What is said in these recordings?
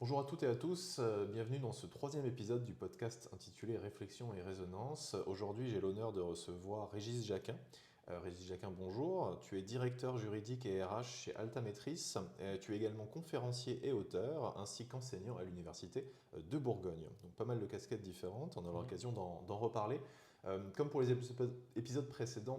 Bonjour à toutes et à tous, bienvenue dans ce troisième épisode du podcast intitulé Réflexion et résonance. Aujourd'hui, j'ai l'honneur de recevoir Régis Jacquin. Régis Jacquin, bonjour. Tu es directeur juridique et RH chez Altametris. Tu es également conférencier et auteur, ainsi qu'enseignant à l'université de Bourgogne. Donc pas mal de casquettes différentes, on aura l'occasion d'en reparler. Comme pour les épisodes précédents,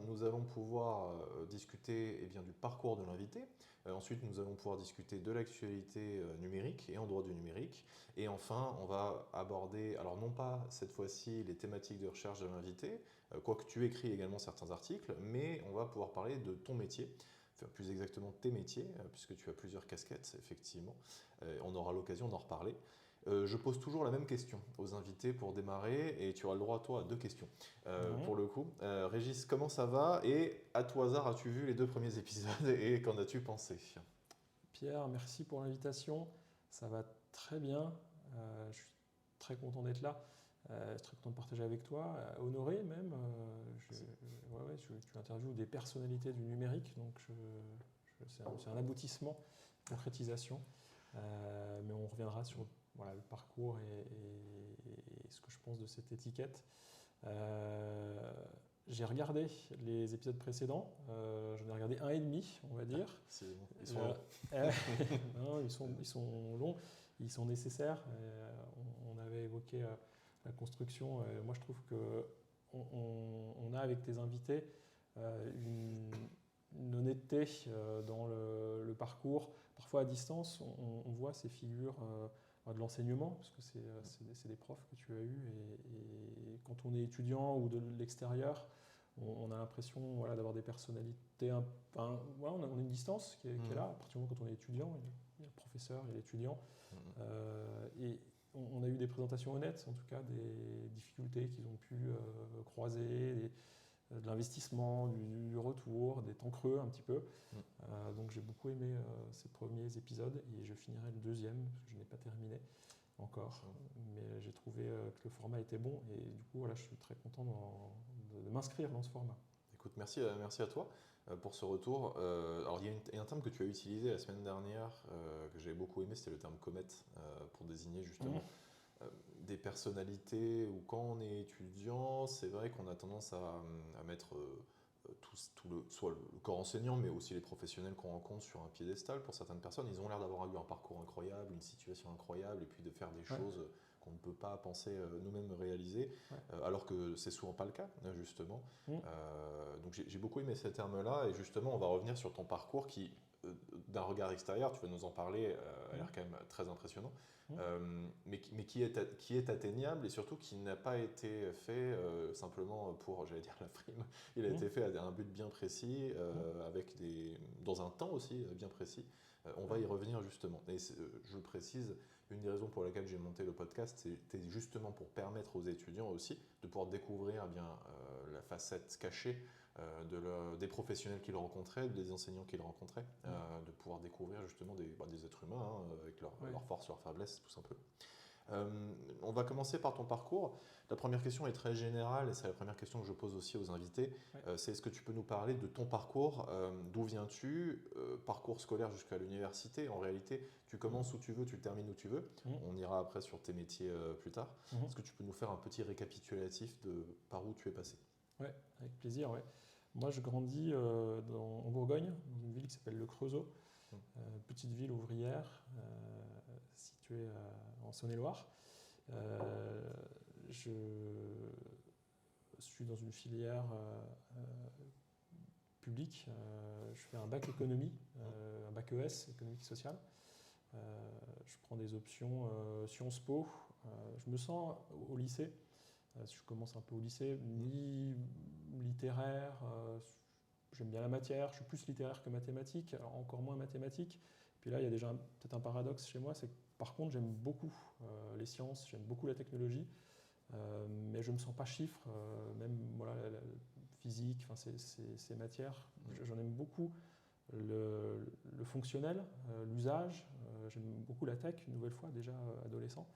nous allons pouvoir discuter du parcours de l'invité. Ensuite, nous allons pouvoir discuter de l'actualité numérique et en droit du numérique. Et enfin, on va aborder, alors non pas cette fois-ci les thématiques de recherche de l'invité, quoique tu écris également certains articles, mais on va pouvoir parler de ton métier, enfin, plus exactement tes métiers, puisque tu as plusieurs casquettes, effectivement. On aura l'occasion d'en reparler. Je pose toujours la même question aux invités pour démarrer et tu auras le droit, toi, à deux questions. Pour le coup, Régis, comment ça va et à tout hasard, as-tu vu les deux premiers épisodes et qu'en as-tu pensé? Pierre, merci pour l'invitation. Ça va très bien. Je suis très content d'être là. Je suis très content de partager avec toi. Honoré même. Tu interviews des personnalités du numérique, donc c'est un aboutissement, concrétisation. Mais on reviendra sur le parcours et ce que je pense de cette étiquette. J'ai regardé les épisodes précédents, j'en ai regardé un et demi, on va dire. C'est bon. Ils sont longs. Non, ils sont longs, ils sont nécessaires. On avait évoqué la construction. Moi, je trouve qu'on a avec tes invités une honnêteté dans le parcours. Parfois à distance, on voit ces figures de l'enseignement, parce que c'est des profs que tu as eus, et quand on est étudiant ou de l'extérieur, on a l'impression d'avoir des personnalités, on a une distance qui est là, à partir du moment quand on est étudiant, il y a le professeur, il y a l'étudiant, et on a eu des présentations honnêtes, en tout cas des difficultés qu'ils ont pu croiser, de l'investissement, du retour, des temps creux un petit peu. Donc j'ai beaucoup aimé ces premiers épisodes et je finirai le deuxième, parce que je n'ai pas terminé encore. Mais j'ai trouvé que le format était bon et du coup je suis très content de m'inscrire dans ce format. Écoute, merci à toi pour ce retour. Alors, il y a un terme que tu as utilisé la semaine dernière que j'avais beaucoup aimé, c'était le terme comète pour désigner justement des personnalités où quand on est étudiant, c'est vrai qu'on a tendance à mettre soit le corps enseignant, mais aussi les professionnels qu'on rencontre sur un piédestal. Pour certaines personnes, ils ont l'air d'avoir eu un parcours incroyable, une situation incroyable, et puis de faire des choses qu'on ne peut pas penser nous-mêmes réaliser, alors que c'est souvent pas le cas, justement. Donc j'ai beaucoup aimé ces termes-là, et justement, on va revenir sur ton parcours qui, d'un regard extérieur, tu vas nous en parler, a l'air quand même très impressionnant, mais qui est atteignable et surtout qui n'a pas été fait simplement pour, j'allais dire, la frime. Il a été fait à un but bien précis, dans un temps aussi bien précis. On va y revenir justement. Et je précise, une des raisons pour lesquelles j'ai monté le podcast, c'était justement pour permettre aux étudiants aussi de pouvoir découvrir la facette cachée des professionnels qu'ils rencontraient, des enseignants qu'ils rencontraient, de pouvoir découvrir justement des êtres humains avec leurs forces, leurs faiblesses, tout simplement. On va commencer par ton parcours. La première question est très générale et c'est la première question que je pose aussi aux invités. C'est est-ce que tu peux nous parler de ton parcours? D'où viens-tu? Parcours scolaire jusqu'à l'université. En réalité, tu commences où tu veux, tu termines où tu veux. On ira après sur tes métiers plus tard. Est-ce que tu peux nous faire un petit récapitulatif de par où tu es passé? Oui, avec plaisir. Ouais. Moi, je grandis en Bourgogne, dans une ville qui s'appelle Le Creusot. Petite ville ouvrière située en Saône-et-Loire. Je suis dans une filière publique. Je fais un bac économie, un bac ES, économique et sociale. Je prends des options Sciences Po. Je me sens au lycée. Je commence un peu au lycée, ni littéraire. J'aime bien la matière, je suis plus littéraire que mathématique, alors encore moins mathématique. Puis là, il y a déjà peut-être un paradoxe chez moi, c'est que par contre, j'aime beaucoup les sciences, j'aime beaucoup la technologie, mais je ne me sens pas chiffre, même la physique, ces matières. J'en aime beaucoup le fonctionnel, l'usage. J'aime beaucoup la tech, une nouvelle fois, déjà adolescent.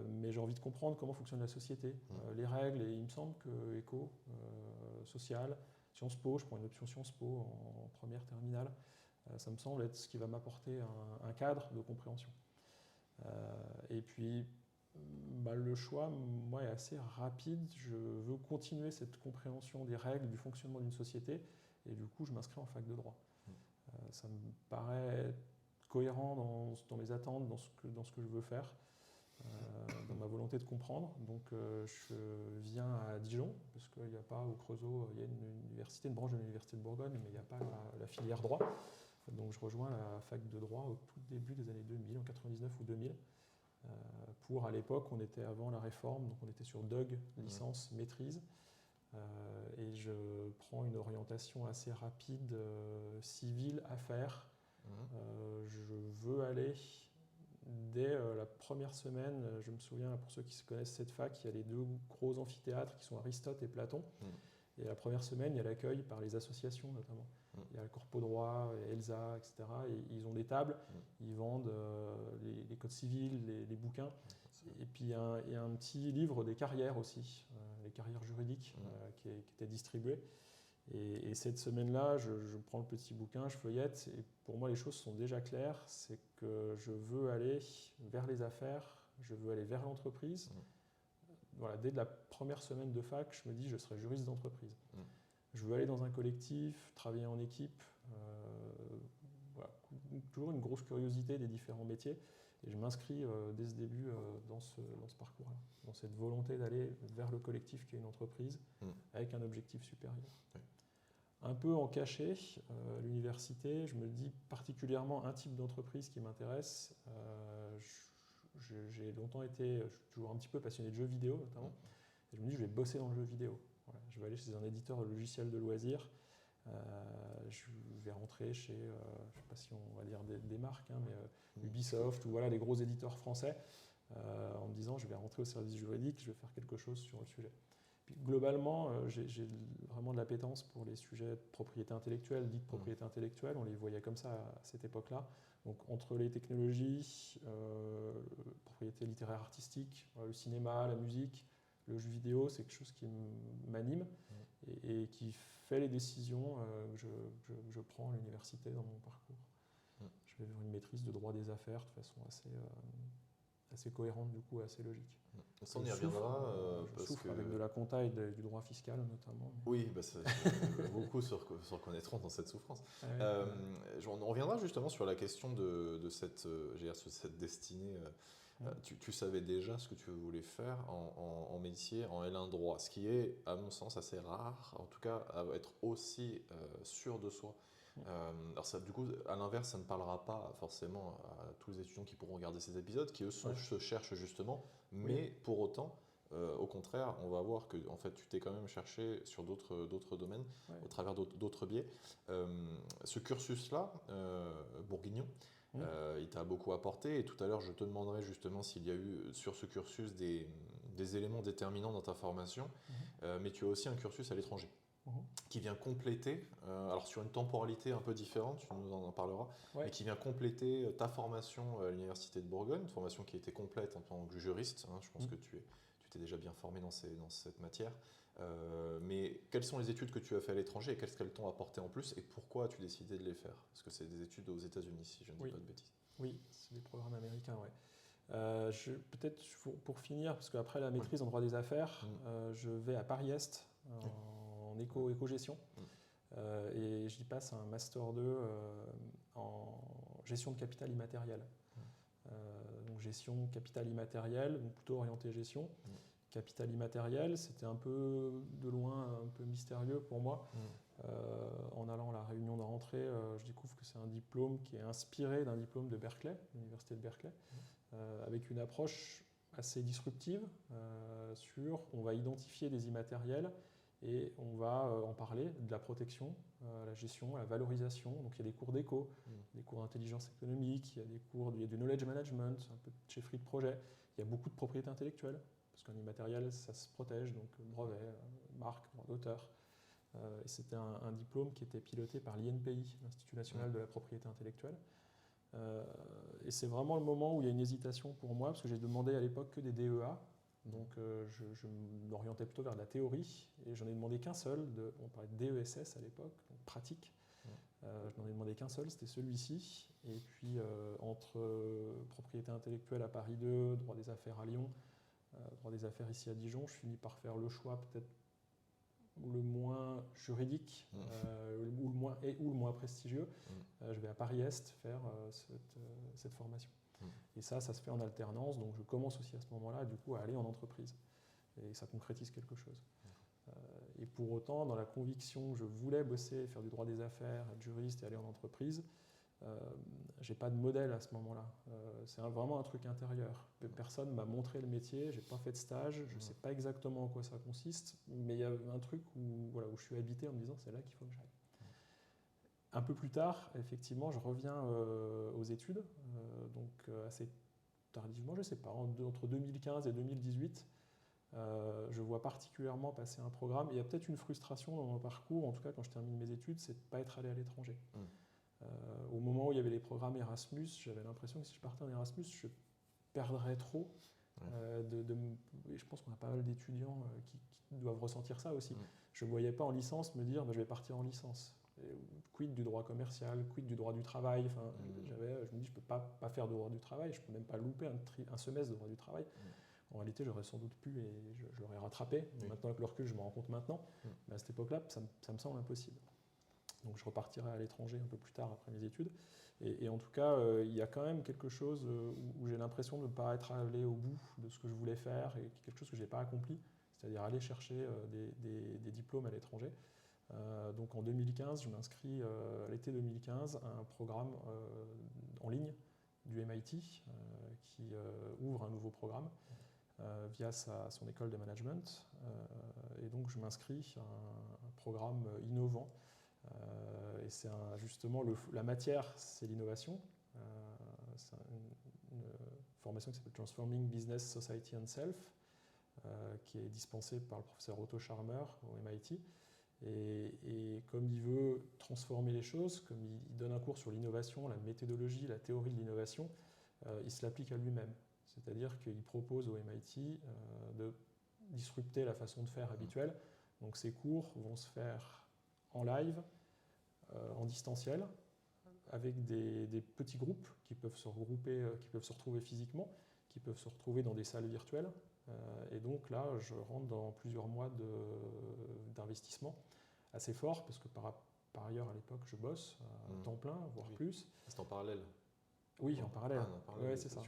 Mais j'ai envie de comprendre comment fonctionne la société, les règles, et il me semble que éco, social, Sciences Po, je prends une option Sciences Po en première terminale, ça me semble être ce qui va m'apporter un cadre de compréhension. Et puis, le choix, moi, est assez rapide. Je veux continuer cette compréhension des règles du fonctionnement d'une société, et du coup, je m'inscris en fac de droit. Ça me paraît cohérent dans mes attentes, dans ce que je veux faire, dans ma volonté de comprendre. Donc, je viens à Dijon, parce qu'il n'y a pas au Creusot, il y a une branche de l'Université de Bourgogne, mais il n'y a pas la filière droit. Donc, je rejoins la fac de droit au tout début des années 2000, en 99 ou 2000. Pour, à l'époque, on était avant la réforme, donc on était sur DUG, licence, maîtrise. Et je prends une orientation assez rapide, civile, affaires. Je veux aller, dès la première semaine, je me souviens, pour ceux qui connaissent cette fac, il y a les 2 gros amphithéâtres qui sont Aristote et Platon. Et la première semaine, il y a l'accueil par les associations notamment. Il y a le Corpo Droit, Elsa, etc. Et ils ont des tables, ils vendent les codes civils, les bouquins. Et puis il y a un petit livre des carrières aussi, les carrières juridiques, qui était distribué. Et cette semaine-là, je prends le petit bouquin, je feuillette, et pour moi les choses sont déjà claires, c'est que je veux aller vers les affaires, je veux aller vers l'entreprise. Voilà, dès la première semaine de fac, je me dis je serai juriste d'entreprise. Je veux aller dans un collectif, travailler en équipe, voilà, toujours une grosse curiosité des différents métiers. Et je m'inscris dès ce début dans ce parcours-là, dans cette volonté d'aller vers le collectif qui est une entreprise, avec un objectif supérieur. Un peu en cachet, l'université, je me dis particulièrement un type d'entreprise qui m'intéresse. J'ai longtemps été, je suis toujours un petit peu passionné de jeux vidéo notamment, et je me dis je vais bosser dans le jeu vidéo. Voilà, je vais aller chez un éditeur de logiciels de loisirs. Je vais rentrer chez, je ne sais pas si on va dire des marques, mais Ubisoft ou voilà, les gros éditeurs français, en me disant je vais rentrer au service juridique, je vais faire quelque chose sur le sujet. Puis, globalement, j'ai vraiment de l'appétence pour les sujets de propriété intellectuelle, dite propriété intellectuelle, on les voyait comme ça à cette époque-là. Donc entre les technologies, propriété littéraire artistique, le cinéma, la musique, le jeu vidéo, c'est quelque chose qui m'anime et qui fait les décisions que je prends à l'université dans mon parcours. Je vais vers une maîtrise de droit des affaires de façon assez cohérente, du coup, assez logique. Ça, on y reviendra. Je souffre avec de la compta et du droit fiscal, notamment. Oui, beaucoup se reconnaîtront dans cette souffrance. On reviendra justement sur la question de cette destinée. Tu savais déjà ce que tu voulais faire en métier, en L1 droit, ce qui est, à mon sens, assez rare, en tout cas, à être aussi sûr de soi. Alors ça, du coup, à l'inverse, ça ne parlera pas forcément à tous les étudiants qui pourront regarder ces épisodes, qui eux se cherchent justement, mais pour autant, au contraire, on va voir que en fait, tu t'es quand même cherché sur d'autres domaines, au travers d'autres biais. Ce cursus-là, bourguignon, il t'a beaucoup apporté, et tout à l'heure, je te demanderai justement s'il y a eu sur ce cursus des éléments déterminants dans ta formation, mais tu as aussi un cursus à l'étranger qui vient compléter, alors sur une temporalité un peu différente, tu nous en parleras, mais qui vient compléter ta formation à l'Université de Bourgogne, une formation qui était complète en tant que juriste, je pense que tu t'es déjà bien formé dans cette matière, mais quelles sont les études que tu as fait à l'étranger et qu'est-ce qu'elles t'ont apporté en plus et pourquoi as-tu décidé de les faire? Parce que c'est des études aux États-Unis, si je ne dis pas de bêtises. Oui, c'est des programmes américains, peut-être pour finir, parce qu'après la maîtrise en droit des affaires, je vais à Paris-Est en éco-gestion et j'y passe un Master 2 en gestion de capital immatériel. Donc gestion capital immatériel, donc plutôt orienté gestion. Capital immatériel, c'était un peu de loin, un peu mystérieux pour moi. En allant à la réunion de rentrée, je découvre que c'est un diplôme qui est inspiré d'un diplôme de Berkeley, l'université de Berkeley, avec une approche assez disruptive on va identifier des immatériels et on va en parler, de la protection, la gestion, la valorisation. Donc il y a des cours d'éco, des cours d'intelligence économique, il y a du knowledge management, un peu de chefferie de projet. Il y a beaucoup de propriété intellectuelle, parce qu'un immatériel, ça se protège, donc brevet, marque, droit d'auteur. Et c'était un diplôme qui était piloté par l'INPI, l'Institut national de la propriété intellectuelle. Et c'est vraiment le moment où il y a une hésitation pour moi, parce que j'ai demandé à l'époque que des DEA. Donc je m'orientais plutôt vers de la théorie et j'en ai demandé qu'un seul, on parlait de DESS à l'époque, donc pratique. Je n'en ai demandé qu'un seul, c'était celui-ci. Et puis, entre propriété intellectuelle à Paris 2, droit des affaires à Lyon, droit des affaires ici à Dijon, je finis par faire le choix peut-être le moins juridique ou le moins prestigieux. Je vais à Paris-Est faire cette formation. Et ça se fait en alternance, donc je commence aussi à ce moment-là, du coup, à aller en entreprise. Et ça concrétise quelque chose. Et pour autant, dans la conviction que je voulais bosser, faire du droit des affaires, être juriste et aller en entreprise, j'ai pas de modèle à ce moment-là. C'est vraiment un truc intérieur. Personne m'a montré le métier, j'ai pas fait de stage, je sais pas exactement en quoi ça consiste, mais il y a un truc où je suis habité en me disant c'est là qu'il faut que j'aille. Un peu plus tard, effectivement, je reviens aux études, donc assez tardivement, je sais pas, entre 2015 et 2018. Je vois particulièrement passer un programme. Il y a peut-être une frustration dans mon parcours, en tout cas quand je termine mes études, c'est de ne pas être allé à l'étranger. Au moment où il y avait les programmes Erasmus, j'avais l'impression que si je partais en Erasmus, je perdrais trop. Et je pense qu'on a pas mal d'étudiants qui doivent ressentir ça aussi. Je ne voyais pas en licence me dire je vais partir en licence. Quid du droit commercial, quid du droit du travail. Enfin, je me dis je ne peux pas faire de droit du travail, je ne peux même pas louper un semestre de droit du travail. En réalité, j'aurais sans doute pu et je l'aurais rattrapé. Maintenant, avec le recul, je me rends compte maintenant. Mais à cette époque-là, ça me semble impossible. Donc, je repartirai à l'étranger un peu plus tard après mes études. Et en tout cas, il y a quand même quelque chose où j'ai l'impression de ne pas être allé au bout de ce que je voulais faire et quelque chose que je n'ai pas accompli, c'est-à-dire aller chercher des diplômes à l'étranger. Donc, en 2015, je m'inscris à l'été 2015 à un programme en ligne du MIT qui ouvre un nouveau programme via son école de management. Et donc, je m'inscris à un programme innovant. Et c'est justement la matière, c'est l'innovation. C'est une formation qui s'appelle Transforming Business, Society and Self, qui est dispensée par le professeur Otto Scharmer au MIT. Et comme il veut transformer les choses, comme il donne un cours sur l'innovation, la méthodologie, la théorie de l'innovation, il se l'applique à lui-même. C'est-à-dire qu'il propose au MIT de disrupter la façon de faire habituelle. Donc ces cours vont se faire en live, en distanciel, avec des petits groupes qui peuvent se regrouper, qui peuvent se retrouver physiquement, qui peuvent se retrouver dans des salles virtuelles. Et donc là, je rentre dans plusieurs mois d'investissement assez fort, parce que par ailleurs, à l'époque, je bosse à temps plein, voire plus. C'est en parallèle? Oui, en parallèle. Ouais, c'est ça.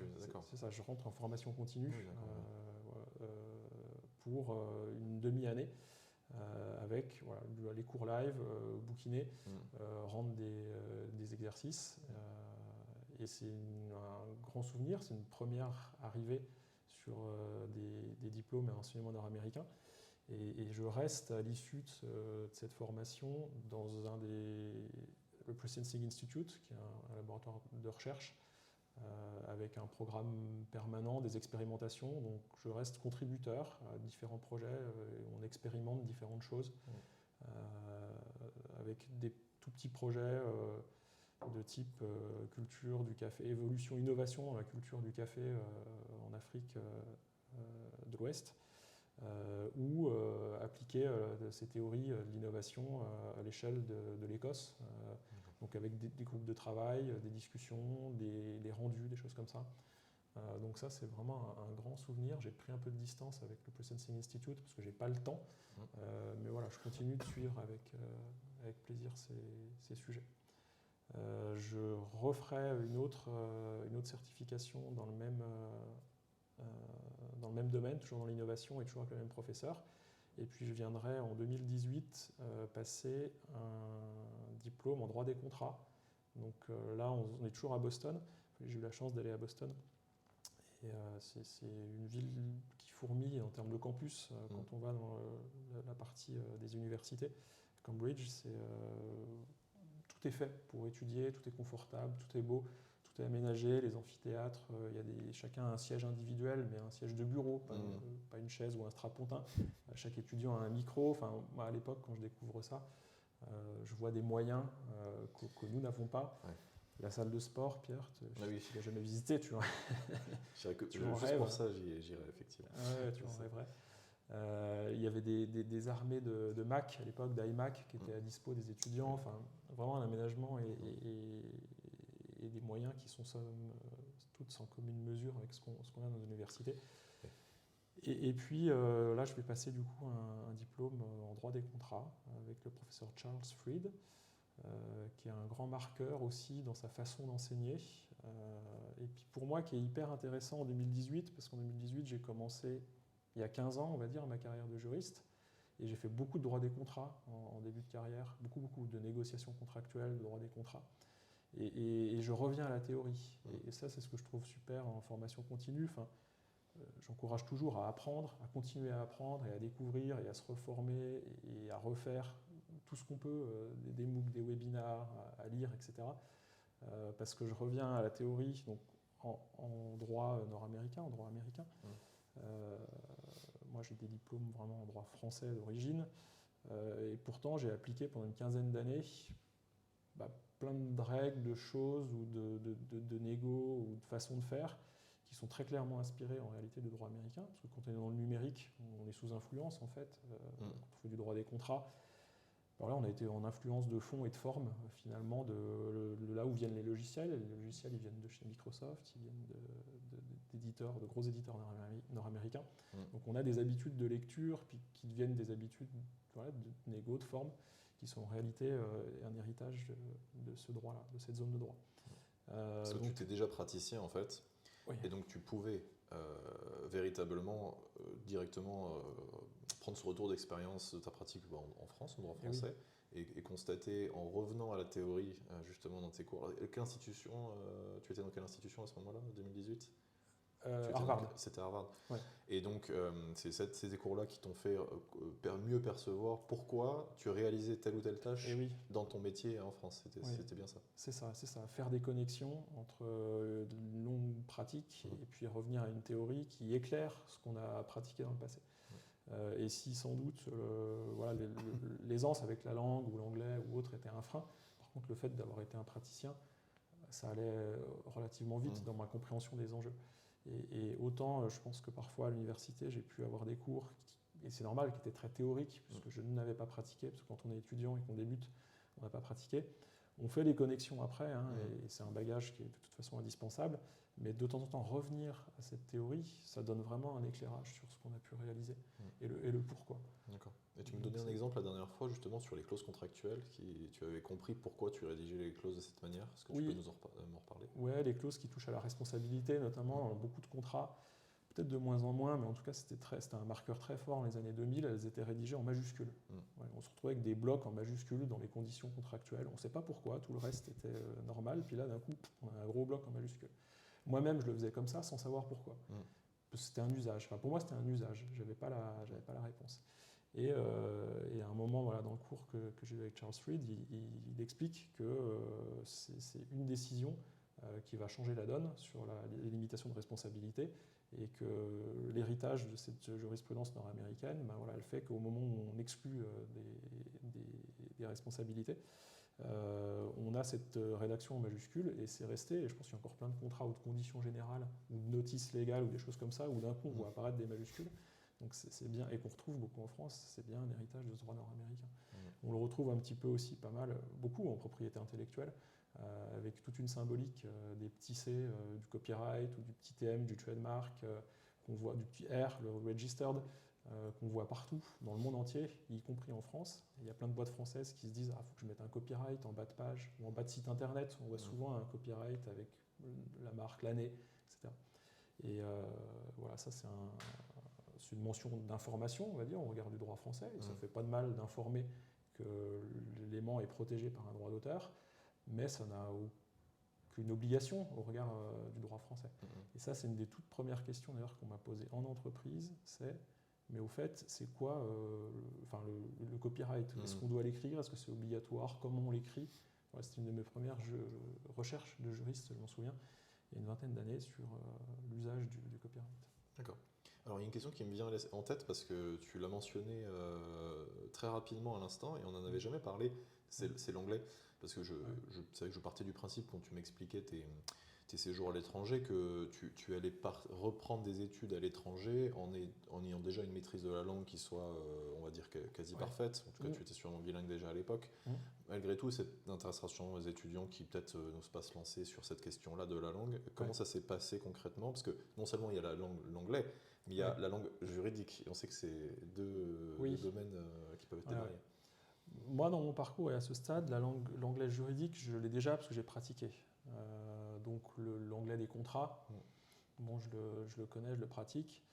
C'est ça. Je rentre en formation continue pour une demi-année avec les cours live, bouquiner, rendre des exercices. Et c'est un grand souvenir. C'est une première arrivée sur des diplômes et enseignements nord-américains. Et je reste à l'issue de cette formation dans le Presencing Institute, qui est un laboratoire de recherche, avec un programme permanent, des expérimentations. Donc je reste contributeur à différents projets, on expérimente différentes choses, avec des tout petits projets de type culture du café, évolution, innovation dans la culture du café en Afrique de l'Ouest, ou appliquer ces théories de l'innovation à l'échelle de l'Écosse. Donc avec des groupes de travail, des discussions, des rendus, des choses comme ça. Donc ça, c'est vraiment un grand souvenir. J'ai pris un peu de distance avec le Presencing Institute parce que j'ai pas le temps. Mais voilà, je continue de suivre avec plaisir ces sujets. Je referai une autre certification dans le même domaine, toujours dans l'innovation et toujours avec le même professeur. Et puis je viendrai en 2018 passer un diplôme en droit des contrats. Donc là, on est toujours à Boston. J'ai eu la chance d'aller à Boston. Et c'est une ville qui fourmille en termes de campus quand on va dans la partie des universités. Cambridge, tout est fait pour étudier, tout est confortable, tout est beau, tout est aménagé, les amphithéâtres, chacun a un siège individuel, mais un siège de bureau, pas une chaise ou un strapontin. Chaque étudiant a un micro. Enfin, moi, à l'époque, quand je découvre ça, je vois des moyens que nous n'avons pas. Ouais. La salle de sport, Pierre, tu l'as jamais visité, tu vois. Juste pour ça, j'irai effectivement. Tu en rêverais. Il y avait des armées de Mac à l'époque, d'iMac, qui étaient à dispo des étudiants. Enfin, vraiment un aménagement et des moyens qui sont toutes sans commune mesure avec ce qu'on a dans nos universités. Et puis là, je vais passer du coup un diplôme en droit des contrats avec le professeur Charles Fried, qui est un grand marqueur aussi dans sa façon d'enseigner. Et puis pour moi, qui est hyper intéressant en 2018, parce qu'en 2018, j'ai commencé il y a 15 ans, on va dire, ma carrière de juriste. Et j'ai fait beaucoup de droit des contrats en début de carrière, beaucoup de négociations contractuelles, de droit des contrats. Et je reviens à la théorie. Et ça, c'est ce que je trouve super en formation continue. Enfin, j'encourage toujours à apprendre, à continuer à apprendre et à découvrir et à se reformer et à refaire tout ce qu'on peut, des MOOC, des webinars, à lire, etc. Parce que je reviens à la théorie donc en droit nord-américain, en droit américain. Moi, j'ai des diplômes vraiment en droit français d'origine. Et pourtant, j'ai appliqué pendant une quinzaine d'années plein de règles, de choses ou de négo ou de façons de faire qui sont très clairement inspirées en réalité de droit américain. Parce que quand on est dans le numérique, on est sous influence en fait. Quand on fait du droit des contrats, alors là, on a été en influence de fond et de forme finalement de là où viennent les logiciels. Les logiciels, ils viennent de chez Microsoft, ils viennent d'éditeurs, de gros éditeurs nord-américains. Donc on a des habitudes de lecture qui deviennent des habitudes de négo, de forme, qui sont en réalité un héritage de ce droit-là, de cette zone de droit. Parce que tu étais déjà praticien en fait, oui. Et donc tu pouvais véritablement directement prendre ce retour d'expérience de ta pratique en France, en droit français, et constater en revenant à la théorie justement dans tes cours. Quelle institution, tu étais dans quelle institution à ce moment-là, en 2018 ? Harvard. C'était Harvard. Ouais. Et donc, c'est ces cours-là qui t'ont fait mieux percevoir pourquoi tu réalisais telle ou telle tâche dans ton métier en France. C'était bien ça. C'est ça. Faire des connexions entre une longue pratique et puis revenir à une théorie qui éclaire ce qu'on a pratiqué dans le passé. Et si sans doute l'aisance avec la langue ou l'anglais ou autre était un frein, par contre, le fait d'avoir été un praticien, ça allait relativement vite dans ma compréhension des enjeux. Et autant, je pense que parfois à l'université, j'ai pu avoir des cours, et c'est normal, qui étaient très théoriques, puisque je n'avais pas pratiqué, parce que quand on est étudiant et qu'on débute, on n'a pas pratiqué. On fait les connexions après, et c'est un bagage qui est de toute façon indispensable, mais de temps en temps, revenir à cette théorie, ça donne vraiment un éclairage sur ce qu'on a pu réaliser, et le pourquoi. D'accord. Et tu me donnais un exemple la dernière fois, justement, sur les clauses contractuelles, tu avais compris pourquoi tu rédigeais les clauses de cette manière. Est-ce que tu peux m'en reparler ? Oui, les clauses qui touchent à la responsabilité, notamment dans beaucoup de contrats, peut-être de moins en moins, mais en tout cas, c'était un marqueur très fort dans les années 2000, elles étaient rédigées en majuscules. On se retrouvait avec des blocs en majuscules dans les conditions contractuelles. On ne sait pas pourquoi, tout le reste était normal, puis là, d'un coup, on a un gros bloc en majuscules. Moi-même, je le faisais comme ça, sans savoir pourquoi. C'était un usage. Enfin, pour moi, c'était un usage. Je n'avais pas la réponse. Et à un moment, dans le cours que j'ai eu avec Charles Fried, il explique que c'est une décision qui va changer la donne sur les limitations de responsabilité, et que l'héritage de cette jurisprudence nord-américaine, elle fait qu'au moment où on exclut des responsabilités, on a cette rédaction en majuscule, et c'est resté. Et je pense qu'il y a encore plein de contrats ou de conditions générales ou de notices légales ou des choses comme ça où d'un coup on voit apparaître des majuscules. Donc c'est bien, et qu'on retrouve beaucoup en France, c'est bien un héritage de ce droit nord-américain. On le retrouve un petit peu aussi, pas mal, beaucoup en propriété intellectuelle, avec toute une symbolique des petits C du copyright ou du petit TM, du trademark, qu'on voit, du petit R, le registered, qu'on voit partout dans le monde entier, y compris en France. Il y a plein de boîtes françaises qui se disent faut que je mette un copyright en bas de page ou en bas de site internet. On voit souvent un copyright avec la marque, l'année, etc. Et ça c'est une mention d'information, on va dire, au regard du droit français. Et ça ne fait pas de mal d'informer que l'élément est protégé par un droit d'auteur, mais ça n'a aucune obligation au regard du droit français. Et ça, c'est une des toutes premières questions d'ailleurs qu'on m'a posées en entreprise, mais au fait, c'est quoi le copyright ? Est-ce qu'on doit l'écrire ? Est-ce que c'est obligatoire ? Comment on l'écrit ? C'était une de mes premières recherches de juriste, je m'en souviens, il y a une vingtaine d'années, sur l'usage du copyright. D'accord. Alors, il y a une question qui me vient en tête parce que tu l'as mentionné très rapidement à l'instant et on n'en avait jamais parlé, c'est l'anglais. Parce que c'est vrai que je partais du principe quand tu m'expliquais tes tes séjours à l'étranger que tu allais reprendre des études à l'étranger en ayant déjà une maîtrise de la langue qui soit, on va dire, quasi parfaite. En tout cas, tu étais sûrement bilingue déjà à l'époque. Malgré tout, ça intéressera sûrement les étudiants qui peut-être n'osent pas se lancer sur cette question-là de la langue. Comment ça s'est passé concrètement? Parce que non seulement il y a la langue, l'anglais, mais il y a la langue juridique. Et on sait que c'est deux domaines qui peuvent être des barrières. Moi, dans mon parcours et à ce stade, l'anglais juridique, je l'ai déjà parce que j'ai pratiqué. Donc l'anglais des contrats, bon, je le connais, je le pratique.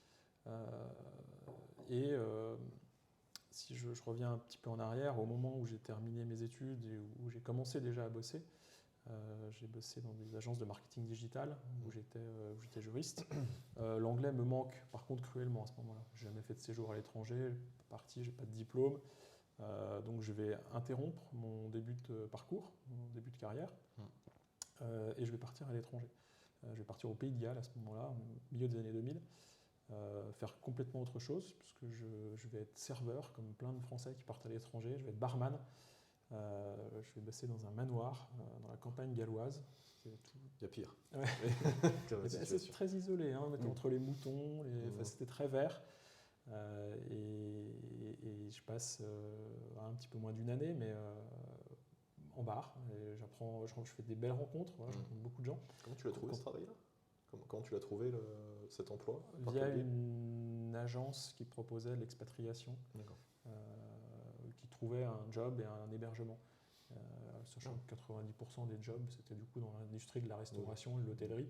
Si je reviens un petit peu en arrière, au moment où j'ai terminé mes études et où j'ai commencé déjà à bosser, j'ai bossé dans des agences de marketing digital où j'étais juriste. L'anglais me manque par contre cruellement à ce moment-là. Je n'ai jamais fait de séjour à l'étranger, je n'ai pas de diplôme. Donc je vais interrompre mon début de parcours, mon début de carrière, et je vais partir à l'étranger. Je vais partir au Pays de Galles à ce moment-là, au milieu des années 2000, faire complètement autre chose, puisque je vais être serveur, comme plein de Français qui partent à l'étranger, je vais être barman, je vais bosser dans un manoir dans la campagne galloise. Il y a pire. Ouais. C'est très isolé, hein, entre les moutons, c'était très vert. Et je passe un petit peu moins d'une année, mais en bar. Et je fais des belles rencontres, je rencontre beaucoup de gens. Comment tu l'as trouvé ce travail-là? Comment tu l'as trouvé cet emploi? Via une agence qui proposait l'expatriation, qui trouvait un job et un hébergement. Sachant que 90% des jobs, c'était du coup dans l'industrie de la restauration et de l'hôtellerie.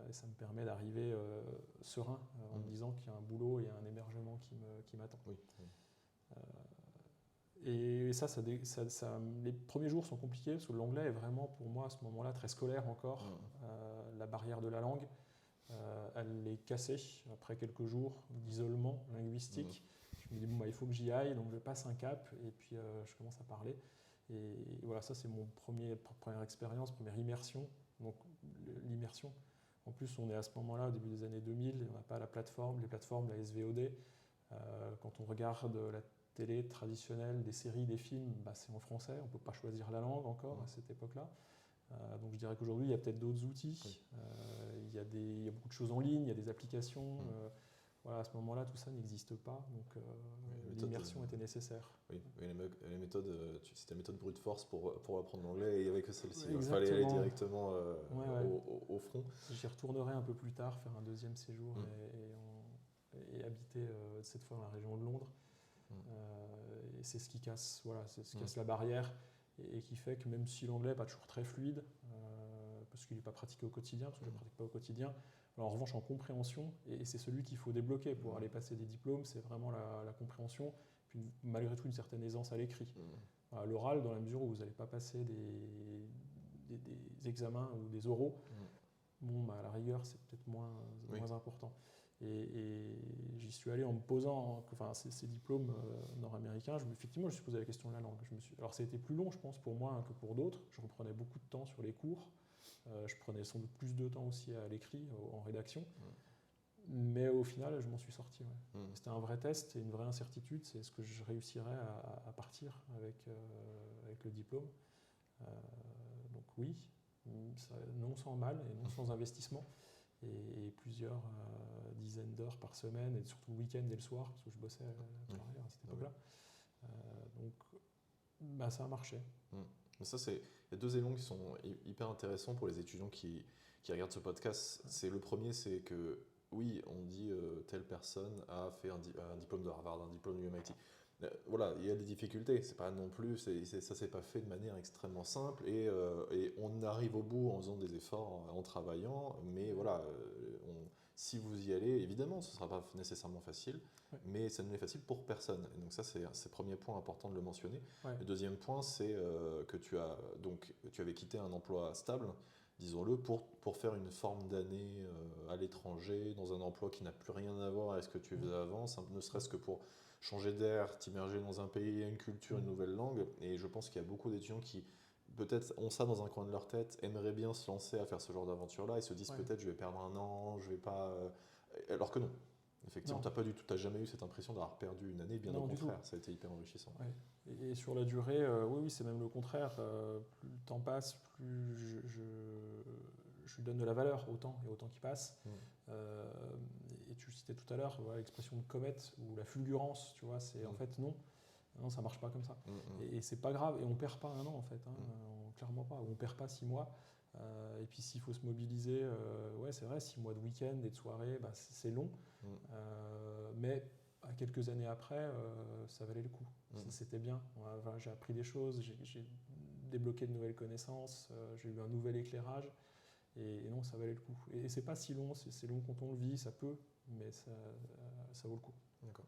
Et ça me permet d'arriver serein en me disant qu'il y a un boulot et un hébergement qui m'attend. Et ça, les premiers jours sont compliqués parce que l'anglais est vraiment pour moi à ce moment-là très scolaire encore. La barrière de la langue, elle est cassée après quelques jours d'isolement linguistique. Je me dis il faut que j'y aille, donc je passe un cap et puis je commence à parler. Et voilà, ça c'est mon première expérience, première immersion. Donc l'immersion. En plus, on est à ce moment-là, au début des années 2000, on n'a pas les plateformes, la SVOD. Quand on regarde la télé traditionnelle, des séries, des films, c'est en français, on ne peut pas choisir la langue encore à cette époque-là. Donc je dirais qu'aujourd'hui, il y a peut-être d'autres outils. Il y a beaucoup de choses en ligne, il y a des applications. Voilà, à ce moment-là, tout ça n'existe pas, donc l'immersion était nécessaire. Oui, les méthodes, c'était la méthode brute force pour apprendre l'anglais, et avec celle-ci, il fallait aller directement au front. J'y retournerai un peu plus tard, faire un deuxième séjour et habiter cette fois dans la région de Londres. Et c'est ce qui casse, casse la barrière et qui fait que même si l'anglais n'est pas toujours très fluide, parce qu'il n'est pas pratiqué au quotidien, parce que je ne pratique pas au quotidien, alors, en revanche, en compréhension, et c'est celui qu'il faut débloquer pour aller passer des diplômes, c'est vraiment la compréhension, puis malgré tout une certaine aisance à l'écrit. Voilà, l'oral, dans la mesure où vous n'allez pas passer des examens ou des oraux, à la rigueur, c'est peut-être moins important. Et j'y suis allé en me posant, ces diplômes nord-américains, effectivement, je me suis posé la question de la langue. Alors, ça a été plus long, je pense, pour moi que pour d'autres. Je reprenais beaucoup de temps sur les cours. Je prenais sans doute plus de temps aussi à l'écrit, en rédaction. Mais au final, je m'en suis sorti. C'était un vrai test et une vraie incertitude. C'est ce que je réussirais à partir avec le diplôme. Donc oui, non sans mal et non sans investissement. Et plusieurs dizaines d'heures par semaine, et surtout le week-end et le soir, parce que je bossais à cette époque-là. Donc ça a marché. Ça, il y a deux éléments qui sont hyper intéressants pour les étudiants qui regardent ce podcast. Le premier, c'est que oui, on dit telle personne a fait un diplôme de Harvard, un diplôme du MIT. Voilà, il y a des difficultés. C'est pas non plus, ça s'est pas fait de manière extrêmement simple, et on arrive au bout en faisant des efforts, en travaillant. Mais voilà, si vous y allez, évidemment, ce sera pas nécessairement facile, mais ça ne l'est facile pour personne. Et donc ça, c'est le premier point important de le mentionner. Le deuxième point, c'est que tu avais quitté un emploi stable, disons-le, pour faire une forme d'année à l'étranger, dans un emploi qui n'a plus rien à voir avec ce que tu faisais avant, ne serait-ce que pour changer d'air, t'immerger dans un pays, une culture, une nouvelle langue. Et je pense qu'il y a beaucoup d'étudiants qui peut-être ont ça dans un coin de leur tête, aimeraient bien se lancer à faire ce genre d'aventure-là, et se disent peut-être je vais perdre un an, je vais pas... Alors que non. Effectivement, t'as jamais eu cette impression d'avoir perdu une année, bien au contraire, ça a été hyper enrichissant. Et sur la durée, oui, c'est même le contraire. Plus le temps passe, plus je lui donne de la valeur au temps et au temps qui passe. Et tu citais tout à l'heure l'expression de comète ou la fulgurance, tu vois, c'est en fait non. Non, ça marche pas comme ça. Et c'est pas grave, et on perd pas un an en fait, clairement pas. On perd pas 6 mois. Et puis s'il faut se mobiliser, ouais, c'est vrai, 6 mois de week-end et de soirée, bah, c'est long. Mais quelques années après, ça valait le coup. C'était bien. Enfin, j'ai appris des choses, j'ai débloqué de nouvelles connaissances, j'ai eu un nouvel éclairage. Et non, ça valait le coup. Et c'est pas si long, c'est long quand on le vit, ça peut, mais ça vaut le coup. D'accord.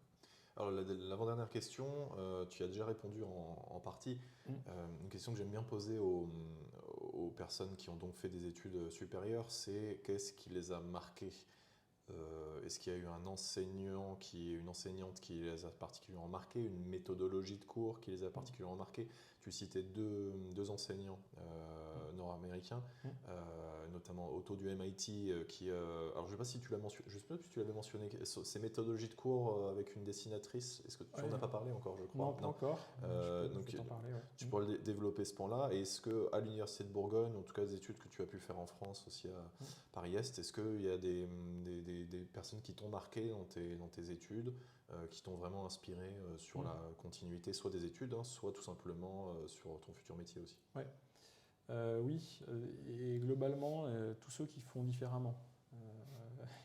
Alors l'avant-dernière question, tu as déjà répondu en partie. Une question que j'aime bien poser aux personnes qui ont donc fait des études supérieures, c'est qu'est-ce qui les a marqués? Est-ce qu'il y a eu un enseignant, une enseignante qui les a particulièrement marqués, une méthodologie de cours qui les a particulièrement marqués? Tu citais deux enseignants nord-américains, notamment Otto du MIT, alors je ne sais pas si tu l'as mentionné, je sais pas si tu l'avais mentionné, ces méthodologies de cours avec une dessinatrice. Est-ce que tu n'en as pas parlé encore, je crois? Non, pas encore. Donc je peux t'en parler, ouais. tu pourrais développer ce point-là. Et est-ce qu'à l'Université de Bourgogne, en tout cas des études que tu as pu faire en France aussi à Paris-Est, est-ce qu'il y a des personnes qui t'ont marqué dans tes études, qui t'ont vraiment inspiré sur la continuité, soit des études, soit tout simplement sur ton futur métier aussi? Ouais. Oui, et globalement, tous ceux qui font différemment.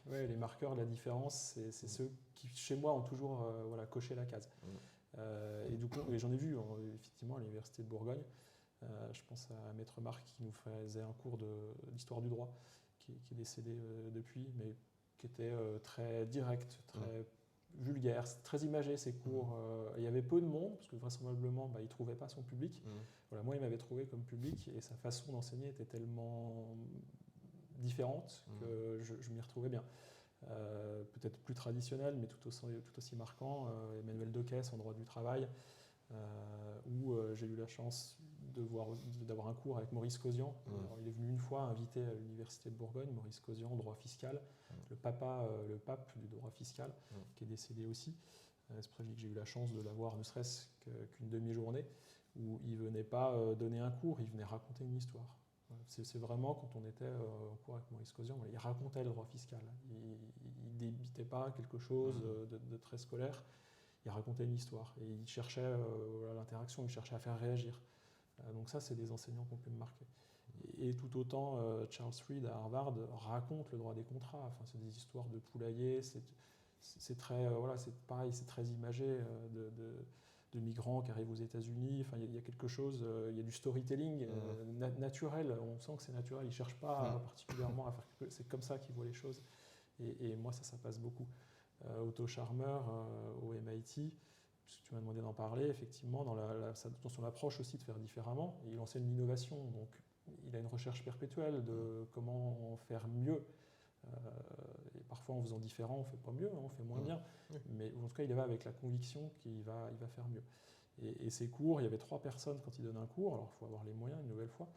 Ouais, les marqueurs de la différence, c'est ceux qui, chez moi, ont toujours coché la case. Et du coup, j'en ai vu effectivement à l'Université de Bourgogne. Je pense à Maître Marc qui nous faisait un cours d'histoire du droit, qui est décédé depuis, mais qui était très direct, très vulgaire, très imagé ses cours. Il y avait peu de monde, parce que vraisemblablement, il ne trouvait pas son public. Voilà, moi, il m'avait trouvé comme public, et sa façon d'enseigner était tellement différente que je m'y retrouvais bien. Peut-être plus traditionnel, mais tout aussi marquant, Emmanuel Dequès en droit du travail, où j'ai eu la chance d'avoir un cours avec Maurice Causian. Alors, il est venu une fois invité à l'Université de Bourgogne, Maurice Causian, droit fiscal, le pape du droit fiscal, qui est décédé aussi. C'est pour ça que je dis que j'ai eu la chance de l'avoir, ne serait-ce qu'une demi-journée, où il ne venait pas donner un cours, il venait raconter une histoire. C'est vraiment quand on était en cours avec Maurice Causian, il racontait le droit fiscal. Il ne débitait pas quelque chose de très scolaire, il racontait une histoire. Et il cherchait l'interaction, il cherchait à faire réagir. Donc ça, c'est des enseignants qui ont pu me marquer. Et tout autant, Charles Reed à Harvard raconte le droit des contrats. Enfin, c'est des histoires de poulailler, c'est très, c'est pareil, c'est très imagé de migrants qui arrivent aux États-Unis. Enfin, il y a quelque chose, il y a du storytelling naturel. On sent que c'est naturel. Ils ne cherchent pas particulièrement à faire quelque chose. C'est comme ça qu'ils voient les choses. Et moi, ça passe beaucoup. Otto Scharmer au MIT, puisque tu m'as demandé d'en parler, effectivement, dans son approche aussi de faire différemment. Et il enseigne l'innovation. Donc, il a une recherche perpétuelle de comment faire mieux. Et parfois, en faisant différent, on ne fait pas mieux, on fait moins bien. Mais en tout cas, il va avec la conviction qu'il va faire mieux. Et ses cours, il y avait 3 personnes quand il donne un cours. Alors, il faut avoir les moyens, une nouvelle fois.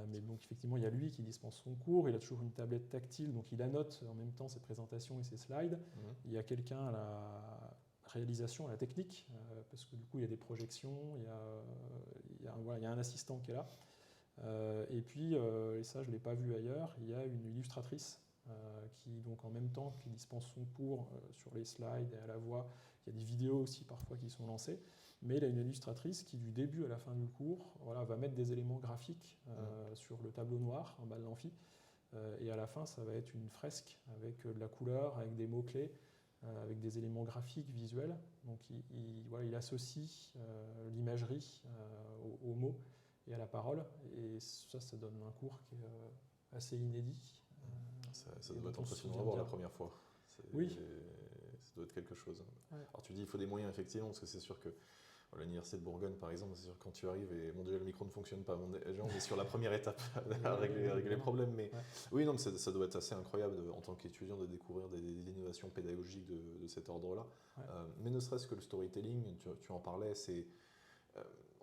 Mais donc, effectivement, il y a lui qui dispense son cours. Il a toujours une tablette tactile, donc il annote en même temps ses présentations et ses slides. Il y a quelqu'un à la réalisation, à la technique, parce que du coup, il y a des projections, il y a un assistant qui est là. Et puis, et ça, je ne l'ai pas vu ailleurs, il y a une illustratrice qui, donc, en même temps, qui dispense son cours sur les slides et à la voix. Il y a des vidéos aussi parfois qui sont lancées. Mais il y a une illustratrice qui, du début à la fin du cours, va mettre des éléments graphiques sur le tableau noir en bas de l'amphi. Et à la fin, ça va être une fresque avec de la couleur, avec des mots-clés, avec des éléments graphiques, visuels. Donc il associe l'imagerie aux mots et à la parole. Et ça donne un cours qui est assez inédit. Ça doit être impressionnant à voir la première fois. Oui. Ça doit être quelque chose. Ouais. Alors tu dis il faut des moyens, effectivement, parce que c'est sûr que à l'Université de Bourgogne, par exemple, c'est sûr que quand tu arrives et mon Dieu, le micro ne fonctionne pas, on est sur la première étape à régler les problèmes. Mais oui, non, mais ça doit être assez incroyable en tant qu'étudiant de découvrir des innovations pédagogiques de cet ordre-là. Mais ne serait-ce que le storytelling, tu en parlais,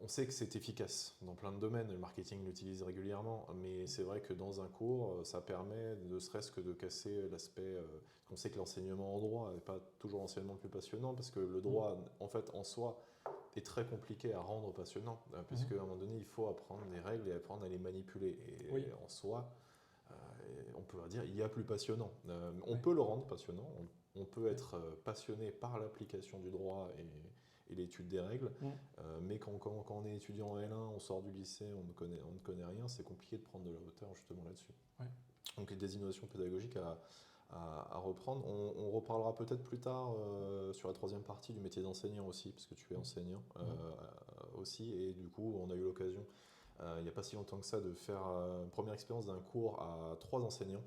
on sait que c'est efficace dans plein de domaines, le marketing l'utilise régulièrement, mais c'est vrai que dans un cours, ça permet ne serait-ce que de casser l'aspect. On sait que l'enseignement en droit n'est pas toujours l'enseignement le plus passionnant, parce que le droit, en fait, en soi, est très compliqué à rendre passionnant, puisqu'à un moment donné, il faut apprendre des règles et apprendre à les manipuler. Et en soi, on peut dire il y a plus passionnant. On Ouais. peut le rendre passionnant, on peut être passionné par l'application du droit et l'étude des règles, mais quand on est étudiant en L1, on sort du lycée, on ne connaît rien, c'est compliqué de prendre de la hauteur justement là-dessus. Ouais. Donc des innovations pédagogiques à reprendre. On reparlera peut-être plus tard sur la troisième partie du métier d'enseignant aussi, parce que tu es enseignant aussi, et du coup on a eu l'occasion il n'y a pas si longtemps que ça de faire une première expérience d'un cours à 3 enseignants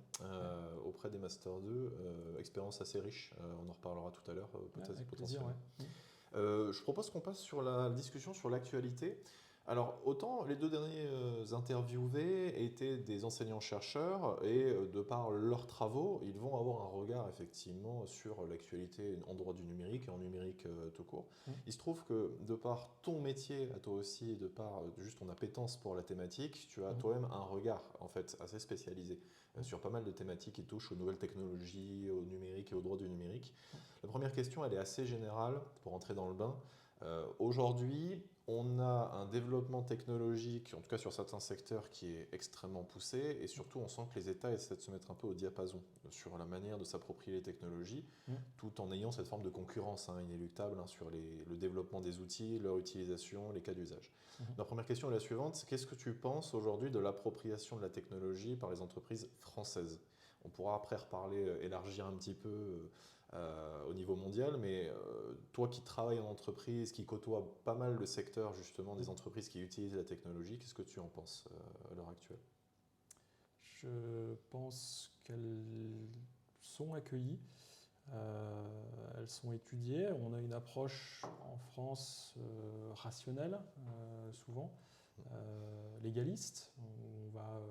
auprès des Master 2, expérience assez riche, on en reparlera tout à l'heure peut-être Avec plaisir, potentiellement. ouais. Je propose qu'on passe sur la discussion sur l'actualité. Alors, autant les 2 derniers interviewés étaient des enseignants-chercheurs et de par leurs travaux, ils vont avoir un regard effectivement sur l'actualité en droit du numérique et en numérique tout court. Il se trouve que de par ton métier à toi aussi, de par juste ton appétence pour la thématique, tu as toi-même un regard en fait assez spécialisé sur pas mal de thématiques qui touchent aux nouvelles technologies, au numérique et au droit du numérique. La première question, elle est assez générale pour entrer dans le bain. Aujourd'hui, on a un développement technologique, en tout cas sur certains secteurs, qui est extrêmement poussé et surtout on sent que les États essaient de se mettre un peu au diapason sur la manière de s'approprier les technologies, tout en ayant cette forme de concurrence inéluctable sur le développement des outils, leur utilisation, les cas d'usage. La première question est la suivante, qu'est-ce que tu penses aujourd'hui de l'appropriation de la technologie par les entreprises françaises? On pourra après reparler, élargir un petit peu au niveau mondial, mais toi qui travailles en entreprise, qui côtoie pas mal le secteur justement des entreprises qui utilisent la technologie, qu'est-ce que tu en penses à l'heure actuelle? Je pense qu'elles sont accueillies, elles sont étudiées. On a une approche en France rationnelle, souvent, légaliste. On va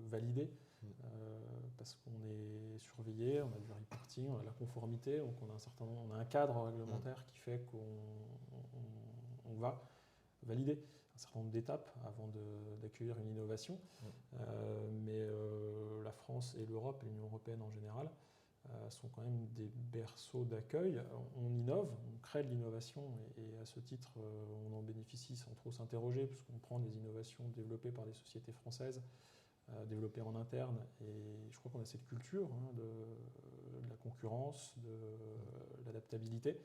valider parce qu'on est surveillé, on a du reporting, on a la conformité, donc on a un cadre réglementaire qui fait qu'on va valider un certain nombre d'étapes avant d'accueillir une innovation. Mais la France et l'Europe et l'Union européenne en général sont quand même des berceaux d'accueil. On innove, on crée de l'innovation et à ce titre, on en bénéficie sans trop s'interroger puisqu'on prend des innovations développées par des sociétés françaises, développées en interne. Et je crois qu'on a cette culture de la concurrence, de l'adaptabilité.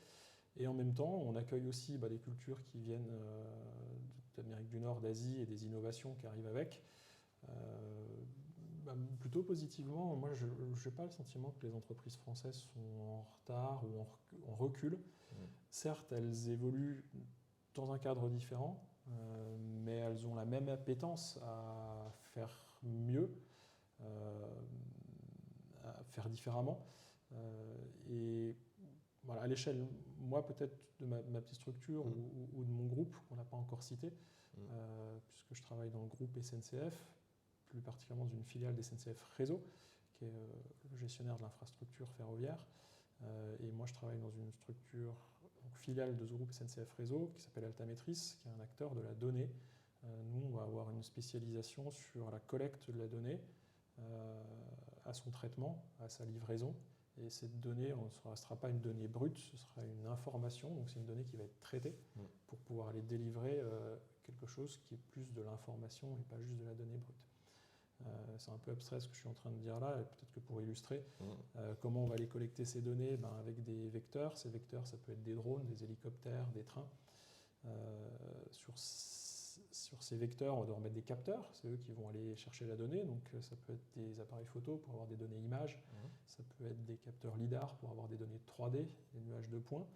Et en même temps, on accueille aussi des cultures qui viennent d'Amérique du Nord, d'Asie et des innovations qui arrivent avec. Plutôt positivement, moi je n'ai pas le sentiment que les entreprises françaises sont en retard ou en recul. Certes, elles évoluent dans un cadre différent, mais elles ont la même appétence à faire mieux, à faire différemment. Et voilà, à l'échelle, moi peut-être de ma petite structure ou de mon groupe, qu'on n'a pas encore cité, puisque je travaille dans le groupe SNCF, plus particulièrement d'une filiale d'SNCF Réseau, qui est le gestionnaire de l'infrastructure ferroviaire. Et moi, je travaille dans une structure filiale de ce groupe SNCF Réseau qui s'appelle Altamétris, qui est un acteur de la donnée. Nous, on va avoir une spécialisation sur la collecte de la donnée, à son traitement, à sa livraison. Et cette donnée, ce ne sera pas une donnée brute, ce sera une information. Donc, c'est une donnée qui va être traitée pour pouvoir aller délivrer quelque chose qui est plus de l'information et pas juste de la donnée brute. C'est un peu abstrait ce que je suis en train de dire là, et peut-être que pour illustrer comment on va aller collecter ces données avec des vecteurs. Ces vecteurs, ça peut être des drones, des hélicoptères, des trains. Sur ces vecteurs, on va devoir mettre des capteurs, c'est eux qui vont aller chercher la donnée. Donc ça peut être des appareils photo pour avoir des données images, ça peut être des capteurs LIDAR pour avoir des données 3D, des nuages de points.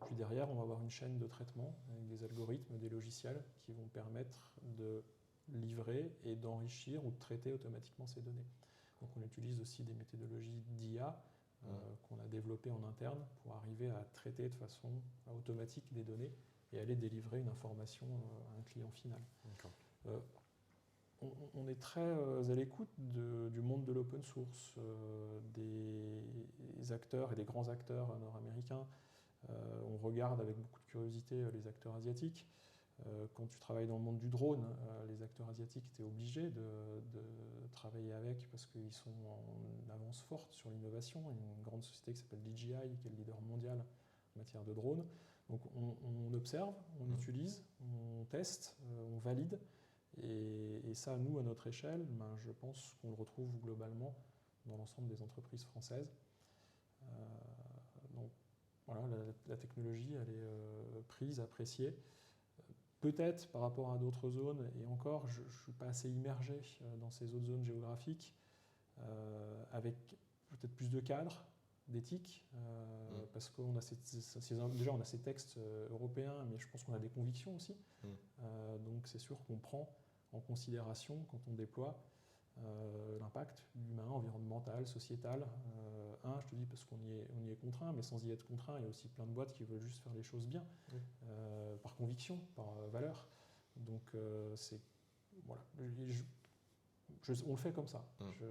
Puis derrière, on va avoir une chaîne de traitement avec des algorithmes, des logiciels qui vont permettre de livrer et d'enrichir ou de traiter automatiquement ces données. Donc on utilise aussi des méthodologies d'IA qu'on a développées en interne pour arriver à traiter de façon automatique des données et aller délivrer une information à un client final. On est très à l'écoute du monde de l'open source, des acteurs et des grands acteurs nord-américains. On regarde avec beaucoup de curiosité les acteurs asiatiques. Quand tu travailles dans le monde du drone, les acteurs asiatiques étaient obligés de travailler avec parce qu'ils sont en avance forte sur l'innovation. Il y a une grande société qui s'appelle DJI, qui est le leader mondial en matière de drone. Donc on observe, on utilise, on teste, on valide, Et ça, nous, à notre échelle, je pense qu'on le retrouve globalement dans l'ensemble des entreprises françaises. Donc voilà, la technologie, elle est prise, appréciée. Peut-être par rapport à d'autres zones, et encore, je ne suis pas assez immergé dans ces autres zones géographiques, avec peut-être plus de cadres, d'éthique, parce qu'on a déjà on a ces textes européens, mais je pense qu'on a des convictions aussi. Donc c'est sûr qu'on prend en considération, quand on déploie, l'impact humain, environnemental, sociétal. Je te dis parce qu'on y est contraint, mais sans y être contraint, il y a aussi plein de boîtes qui veulent juste faire les choses bien, par conviction, par valeur. Donc c'est voilà, on le fait comme ça. Je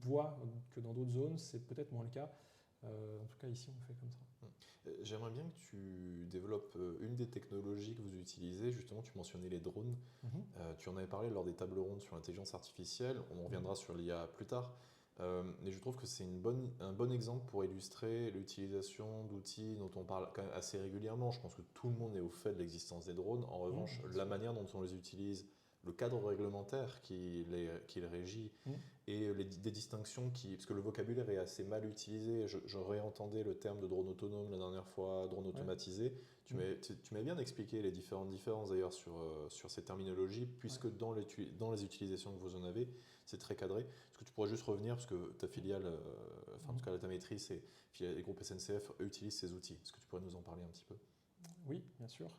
vois que dans d'autres zones, c'est peut-être moins le cas. En tout cas, ici, on le fait comme ça. J'aimerais bien que tu développes une des technologies que vous utilisez. Justement, tu mentionnais les drones. Tu en avais parlé lors des tables rondes sur l'intelligence artificielle. On reviendra sur l'IA plus tard. Mais je trouve que c'est un bon exemple pour illustrer l'utilisation d'outils dont on parle quand même assez régulièrement. Je pense que tout le monde est au fait de l'existence des drones. En revanche, la manière dont on les utilise, le cadre réglementaire qui les régit et des distinctions parce que le vocabulaire est assez mal utilisé. Je réentendais le terme de drone autonome la dernière fois, drone automatisé. Tu m'as bien expliqué les différentes différences d'ailleurs sur ces terminologies, puisque dans les utilisations que vous en avez, c'est très cadré. Est-ce que tu pourrais juste revenir, parce que ta filiale, en tout cas ta maîtrise et les groupes SNCF utilisent ces outils. Est-ce que tu pourrais nous en parler un petit peu? Oui, bien sûr.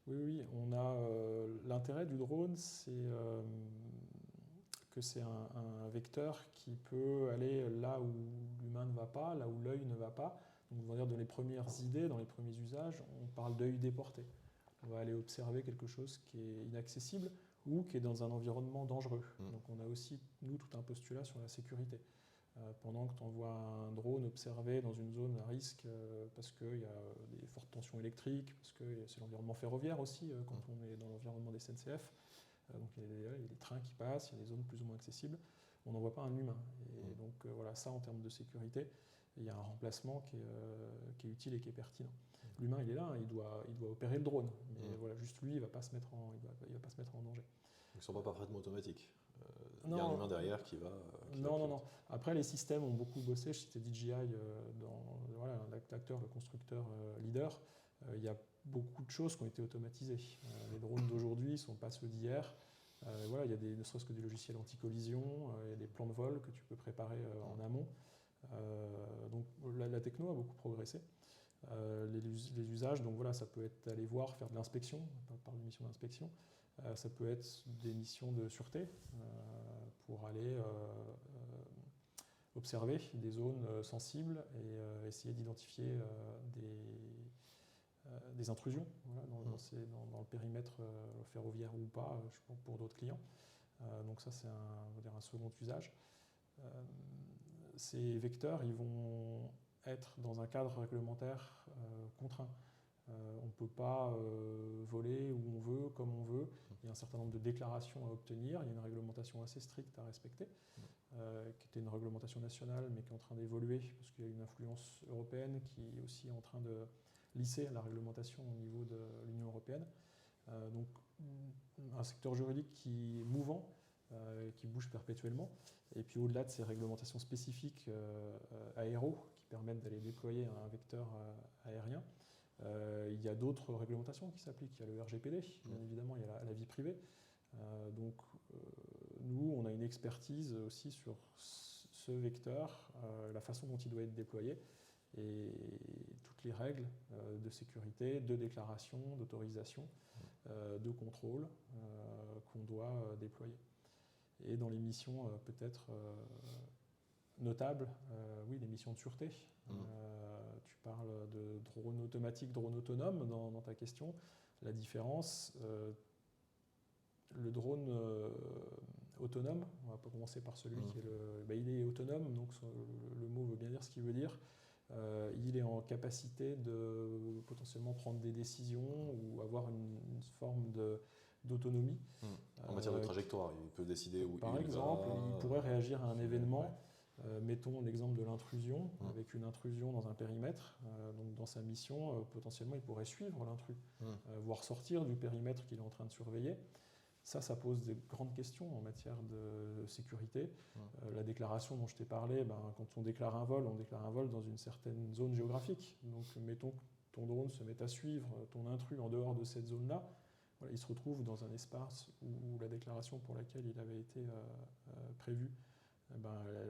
Oui, on a l'intérêt du drone, c'est que c'est un vecteur qui peut aller là où l'humain ne va pas, là où l'œil ne va pas. Donc, on va dire dans les premières idées, dans les premiers usages, on parle d'œil déporté. On va aller observer quelque chose qui est inaccessible ou qui est dans un environnement dangereux. Donc on a aussi, nous, tout un postulat sur la sécurité. Pendant que tu envoies un drone observer dans une zone à risque parce qu'il y a des fortes tensions électriques, parce que c'est l'environnement ferroviaire aussi quand on est dans l'environnement des SNCF. Donc il y a des trains qui passent, il y a des zones plus ou moins accessibles. On n'envoie pas un humain. Et donc voilà, ça en termes de sécurité, il y a un remplacement qui est utile et qui est pertinent. L'humain, il est là, hein, il doit opérer le drone. Mais voilà, juste lui, il ne va pas se mettre en danger. Ils ne sont pas parfaitement automatiques. Il y a un humain derrière qui va... Non. Après, les systèmes ont beaucoup bossé. C'était DJI, l'acteur, le constructeur leader. Il y a beaucoup de choses qui ont été automatisées. Les drones d'aujourd'hui ne sont pas ceux d'hier. Voilà, il y a ne serait-ce que des logiciels anti-collision, il y a des plans de vol que tu peux préparer en amont. Donc la techno a beaucoup progressé. Les usages, donc voilà, ça peut être aller voir, faire de l'inspection, on parle de mission d'inspection. Ça peut être des missions de sûreté pour aller observer des zones sensibles et essayer d'identifier des intrusions dans le périmètre ferroviaire ou pas, pour d'autres clients. Donc ça, c'est un second usage. Ces vecteurs, ils vont être dans un cadre réglementaire contraint. On ne peut pas voler où on veut, comme on veut. Il y a un certain nombre de déclarations à obtenir. Il y a une réglementation assez stricte à respecter, qui était une réglementation nationale, mais qui est en train d'évoluer, parce qu'il y a une influence européenne qui est aussi en train de lisser la réglementation au niveau de l'Union européenne. Donc un secteur juridique qui est mouvant, qui bouge perpétuellement. Et puis au-delà de ces réglementations spécifiques aéro, qui permettent d'aller déployer un vecteur aérien, il y a d'autres réglementations qui s'appliquent. Il y a le RGPD, bien évidemment, il y a la vie privée. Donc nous, on a une expertise aussi sur ce vecteur, la façon dont il doit être déployé et toutes les règles de sécurité, de déclaration, d'autorisation, de contrôle qu'on doit déployer. Et dans les missions peut-être notables, oui, les missions de sûreté. Tu parles de drone automatique, drone autonome dans ta question. La différence, le drone autonome, on va pas commencer par celui qui est il est autonome, donc le mot veut bien dire ce qu'il veut dire. Il est en capacité de potentiellement prendre des décisions ou avoir une forme d'autonomie. En matière de trajectoire, il peut décider où par exemple, il pourrait réagir à un événement. Mettons l'exemple de l'intrusion, avec une intrusion dans un périmètre. Donc dans sa mission, potentiellement, il pourrait suivre l'intrus, voire sortir du périmètre qu'il est en train de surveiller. Ça pose des grandes questions en matière de sécurité. La déclaration dont je t'ai parlé, quand on déclare un vol dans une certaine zone géographique. Donc, mettons que ton drone se met à suivre ton intrus en dehors de cette zone-là. Voilà, il se retrouve dans un espace où la déclaration pour laquelle il avait été prévu,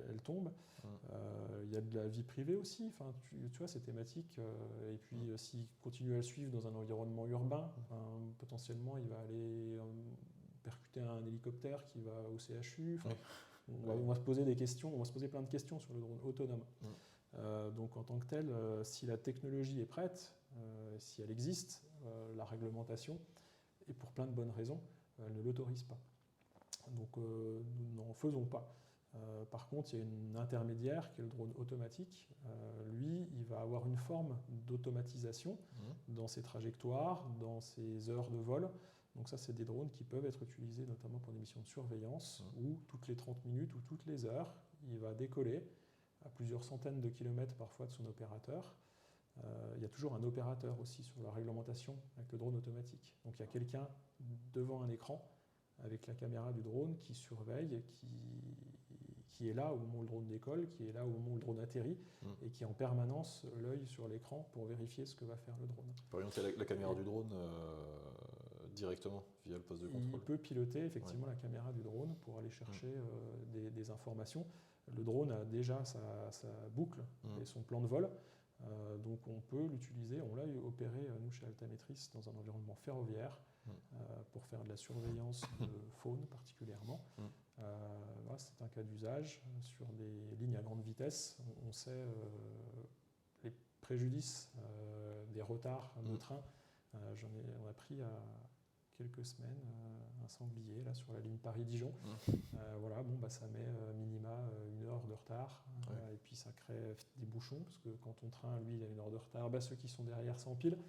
elle tombe. Il y a de la vie privée aussi. Enfin, tu vois, ces thématiques. Et puis, s'il continue à le suivre dans un environnement urbain, potentiellement, il va aller percuter un hélicoptère qui va au CHU. Enfin, on va se poser des questions, on va se poser plein de questions sur le drone autonome. Donc, en tant que tel, si la technologie est prête, si elle existe, la réglementation, et pour plein de bonnes raisons, elle ne l'autorise pas. Donc, nous n'en faisons pas. Par contre, il y a une intermédiaire qui est le drone automatique. Lui, il va avoir une forme d'automatisation dans ses trajectoires, dans ses heures de vol. Donc ça, c'est des drones qui peuvent être utilisés notamment pour des missions de surveillance où toutes les 30 minutes ou toutes les heures, il va décoller à plusieurs centaines de kilomètres parfois de son opérateur. Il y a toujours un opérateur aussi sur la réglementation avec le drone automatique. Donc il y a quelqu'un devant un écran avec la caméra du drone qui surveille, qui est là au moment où le drone décolle, qui est là au moment où le drone atterrit, et qui a en permanence l'œil sur l'écran pour vérifier ce que va faire le drone. Par exemple, il y a la caméra du drone directement via le poste de contrôle. Il peut piloter effectivement la caméra du drone pour aller chercher des informations. Le drone a déjà sa boucle et son plan de vol. Donc on peut l'utiliser, on l'a opéré nous chez Altametris dans un environnement ferroviaire pour faire de la surveillance de faune particulièrement. Voilà, c'est un cas d'usage sur des lignes à grande vitesse. On sait les préjudices des retards de train. On a pris il y a quelques semaines un sanglier là, sur la ligne Paris-Dijon. Voilà, ça met minima 1 heure de retard. Et puis ça crée des bouchons, parce que quand ton train, lui, il a 1 heure de retard, ceux qui sont derrière s'empilent.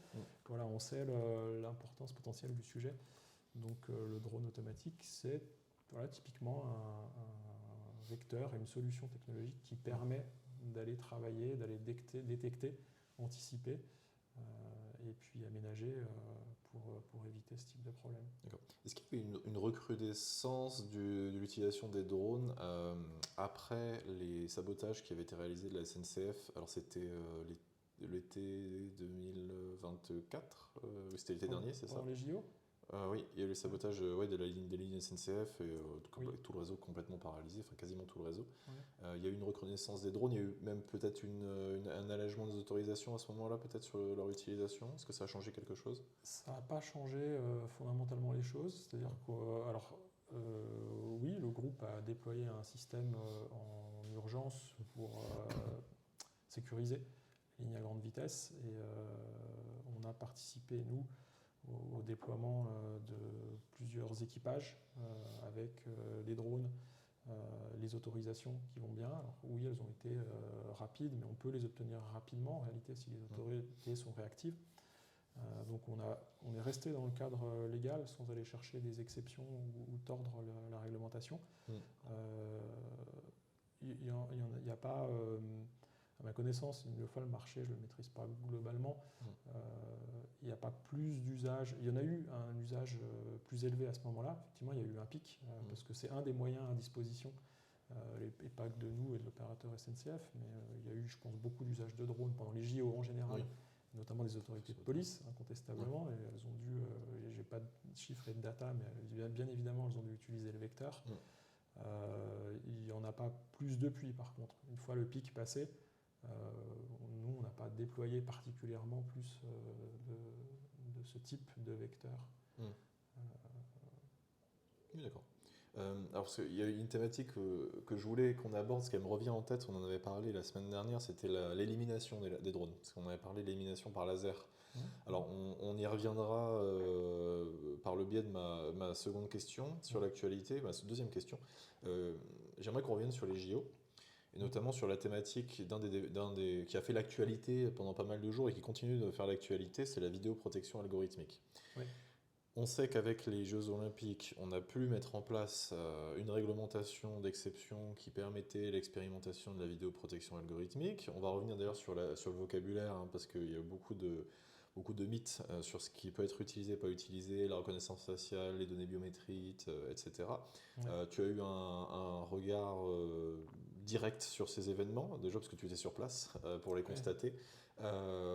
Voilà, on sait l'importance potentielle du sujet. Donc le drone automatique, c'est typiquement un vecteur et une solution technologique qui permet d'aller travailler, d'aller détecter, anticiper et puis aménager pour éviter ce type de problème. D'accord. Est-ce qu'il y a eu une recrudescence de l'utilisation des drones après les sabotages qui avaient été réalisés de la SNCF? Alors c'était l'été 2024, c'était l'été dernier, c'est ça? Pendant les JO? Oui, il y a eu les sabotages des lignes SNCF et tout le réseau complètement paralysé, enfin quasiment tout le réseau. Il y a eu une reconnaissance des drones, il y a eu même peut-être un allègement des autorisations à ce moment-là, peut-être sur leur utilisation. Est-ce que ça a changé quelque chose? Ça n'a pas changé fondamentalement les choses. C'est-à-dire que, oui, le groupe a déployé un système en urgence pour sécuriser les lignes à grande vitesse et on a participé, nous, au déploiement de plusieurs équipages avec les drones, les autorisations qui vont bien. Alors, oui, elles ont été rapides, mais on peut les obtenir rapidement en réalité si les autorités sont réactives. Donc on est resté dans le cadre légal sans aller chercher des exceptions ou tordre la réglementation. Il n'y a pas, à ma connaissance, une fois le marché, je ne le maîtrise pas globalement, il n'y a pas plus d'usage. Il y en a eu un usage plus élevé à ce moment-là. Effectivement, il y a eu un pic, parce que c'est un des moyens à disposition, et pas que de nous et de l'opérateur SNCF, mais il y a eu, je pense, beaucoup d'usage de drones pendant les JO en général, notamment des autorités de police, incontestablement, et elles ont dû, j'ai pas de chiffres et de data, mais bien évidemment, elles ont dû utiliser le vecteur. Il n'y en a pas plus depuis, par contre. Une fois le pic passé, nous, on n'a pas déployé particulièrement plus de ce type de vecteur. Oui, d'accord. Alors, parce qu'il y a une thématique que je voulais qu'on aborde, ce qui me revient en tête, on en avait parlé la semaine dernière, c'était l'élimination des drones. Parce qu'on avait parlé de l'élimination par laser. Alors, on y reviendra par le biais de ma seconde question sur l'actualité, ma deuxième question. J'aimerais qu'on revienne sur les JO, et notamment sur la thématique qui a fait l'actualité pendant pas mal de jours et qui continue de faire l'actualité, c'est la vidéoprotection algorithmique. Oui. On sait qu'avec les Jeux Olympiques, on a pu mettre en place une réglementation d'exception qui permettait l'expérimentation de la vidéoprotection algorithmique. On va revenir d'ailleurs sur le vocabulaire, parce qu'il y a beaucoup beaucoup de mythes sur ce qui peut être utilisé, pas utilisé, la reconnaissance faciale, les données biométriques, etc. Ouais. Tu as eu un regard direct sur ces événements, déjà parce que tu étais sur place pour les Ouais. constater.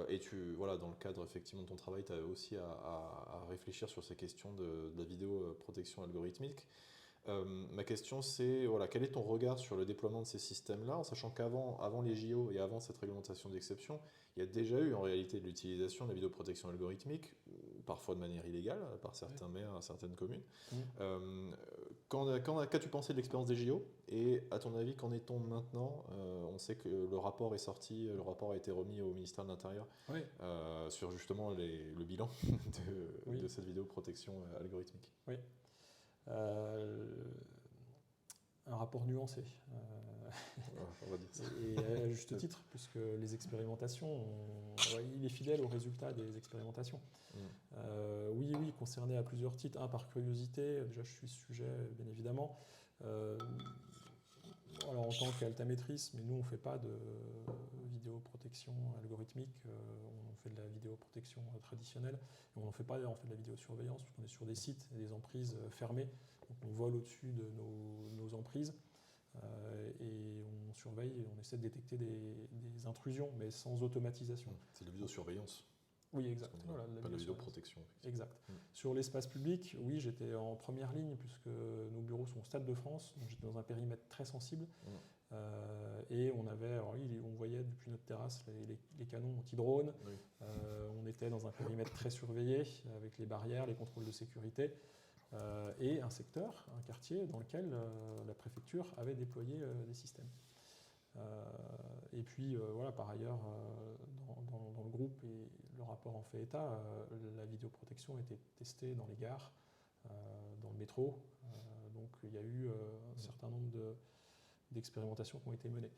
Et voilà, dans le cadre effectivement de ton travail, tu as aussi à réfléchir sur ces questions de la vidéoprotection algorithmique. Ma question, c'est voilà, quel est ton regard sur le déploiement de ces systèmes-là, en sachant avant les JO et avant cette réglementation d'exception, il y a déjà eu en réalité de l'utilisation de la vidéoprotection algorithmique, parfois de manière illégale par certains maires, certaines communes. Euh, Qu'as-tu pensé de l'expérience des JO? Et à ton avis, qu'en est-on maintenant? On sait que le rapport est sorti, le rapport a été remis au ministère de l'Intérieur Oui. sur justement le bilan de cette vidéoprotection algorithmique. Oui. Un rapport nuancé. On va dire ça. Et à juste titre, puisque les expérimentations, il est fidèle aux résultats des expérimentations. Oui, concerné à plusieurs titres. Un, par curiosité, déjà je suis sujet, bien évidemment. Alors, en tant qu'altamétrice, mais nous on ne fait pas de vidéoprotection algorithmique, on fait de la vidéoprotection traditionnelle, et on n'en fait pas, on fait de la vidéosurveillance, puisqu'on est sur des sites et des emprises fermées, donc on vole au-dessus de nos emprises, et on surveille et on essaie de détecter des intrusions, mais sans automatisation. C'est de la vidéosurveillance. Oui, exact. Voilà, pas de la vidéoprotection. Exact. Sur l'espace public, oui, j'étais en première ligne puisque nos bureaux sont au Stade de France, donc j'étais dans un périmètre très sensible. Et on avait, alors oui, on voyait depuis notre terrasse les canons anti-drones. Oui. On était dans un périmètre très surveillé avec les barrières, les contrôles de sécurité. Et un secteur, un quartier dans lequel la préfecture avait déployé des systèmes. Et puis voilà, par ailleurs, dans le groupe, et le rapport en fait état, la vidéoprotection a été testée dans les gares, dans le métro. Donc il y a eu un certain nombre d'expérimentations qui ont été menées.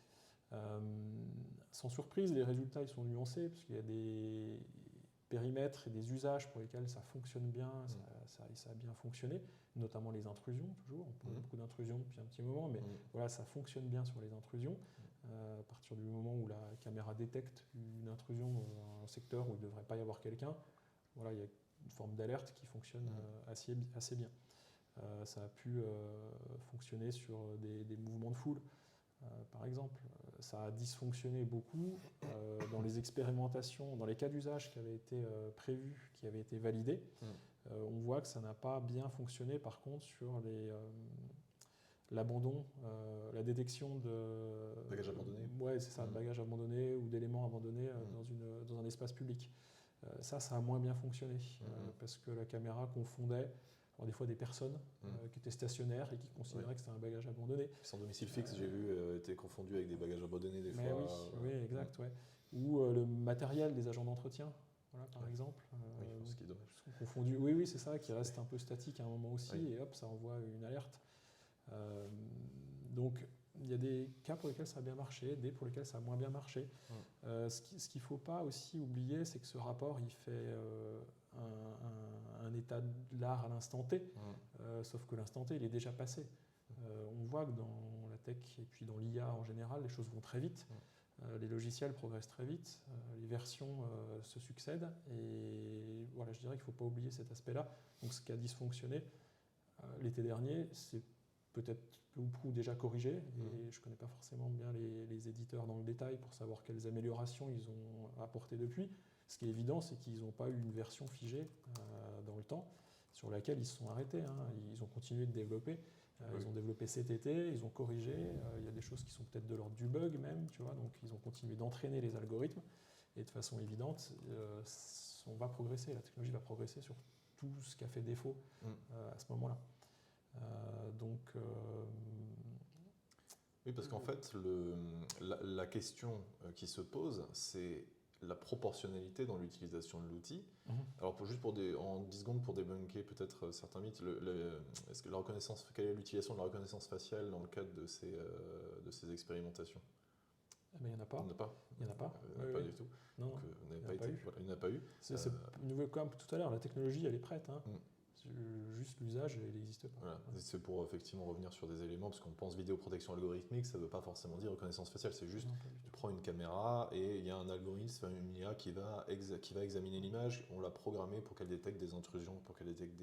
Sans surprise, les résultats ils sont nuancés, parce qu'il y a des périmètres et des usages pour lesquels ça fonctionne bien, ça a bien fonctionné, notamment les intrusions, toujours. On parle beaucoup d'intrusions depuis un petit moment, mais voilà, ça fonctionne bien sur les intrusions. À partir du moment où la caméra détecte une intrusion dans un secteur où il ne devrait pas y avoir quelqu'un, voilà, il y a une forme d'alerte qui fonctionne assez bien. Ça a pu fonctionner sur des mouvements de foule, par exemple. Ça a dysfonctionné beaucoup dans les expérimentations, dans les cas d'usage qui avaient été prévus, qui avaient été validés. On voit que ça n'a pas bien fonctionné, par contre, sur l'abandon, la détection de bagages abandonnés. Ouais, c'est ça, de bagages abandonnés ou d'éléments abandonnés dans un espace public. Ça a moins bien fonctionné parce que la caméra confondait des fois des personnes qui étaient stationnaires et qui considéraient que c'était un bagage abandonné. Sans domicile fixe, j'ai vu, était confondu avec des bagages abandonnés des fois. Oui, exact. Ouais. Ou le matériel des agents d'entretien. Voilà, par exemple. Ce qui est dommage. Confondu. Oui, c'est ça, qui reste un peu statique à un moment aussi, et hop, ça envoie une alerte. Donc, il y a des cas pour lesquels ça a bien marché, des pour lesquels ça a moins bien marché. Ce qu'il ne faut pas aussi oublier, c'est que ce rapport, il fait un état de l'art à l'instant T, sauf que l'instant T, il est déjà passé. On voit que dans la tech et puis dans l'IA en général, les choses vont très vite. Les logiciels progressent très vite, les versions se succèdent, et voilà, je dirais qu'il ne faut pas oublier cet aspect-là. Donc ce qui a dysfonctionné l'été dernier, c'est peut-être peu ou prou déjà corrigé, et je ne connais pas forcément bien les éditeurs dans le détail pour savoir quelles améliorations ils ont apportées depuis. Ce qui est évident, c'est qu'ils n'ont pas eu une version figée dans le temps sur laquelle ils se sont arrêtés. Ils ont continué de développer. Ils ont développé cet été, ils ont corrigé. Il y a des choses qui sont peut-être de l'ordre du bug même, tu vois. Donc ils ont continué d'entraîner les algorithmes. Et de façon évidente, on va progresser. La technologie va progresser sur tout ce qui a fait défaut à ce moment-là. Oui, parce qu'en fait, la question qui se pose, c'est la proportionnalité dans l'utilisation de l'outil. Alors, en 10 secondes, pour débunker peut-être certains mythes, est-ce que quelle est l'utilisation de la reconnaissance faciale dans le cadre de ces expérimentations? Mais il n'y en a pas. Il n'y en a pas. Il n'y en a pas. Pas du tout. Non, Donc, il n'y en a pas eu. C'est comme tout à l'heure, la technologie, elle est prête. juste l'usage, il n'existe pas. Voilà. C'est pour effectivement revenir sur des éléments, parce qu'on pense vidéoprotection algorithmique, ça ne veut pas forcément dire reconnaissance faciale, c'est juste tu prends une caméra et il y a un algorithme, une IA qui va examiner l'image, on l'a programmée pour qu'elle détecte des intrusions, pour qu'elle détecte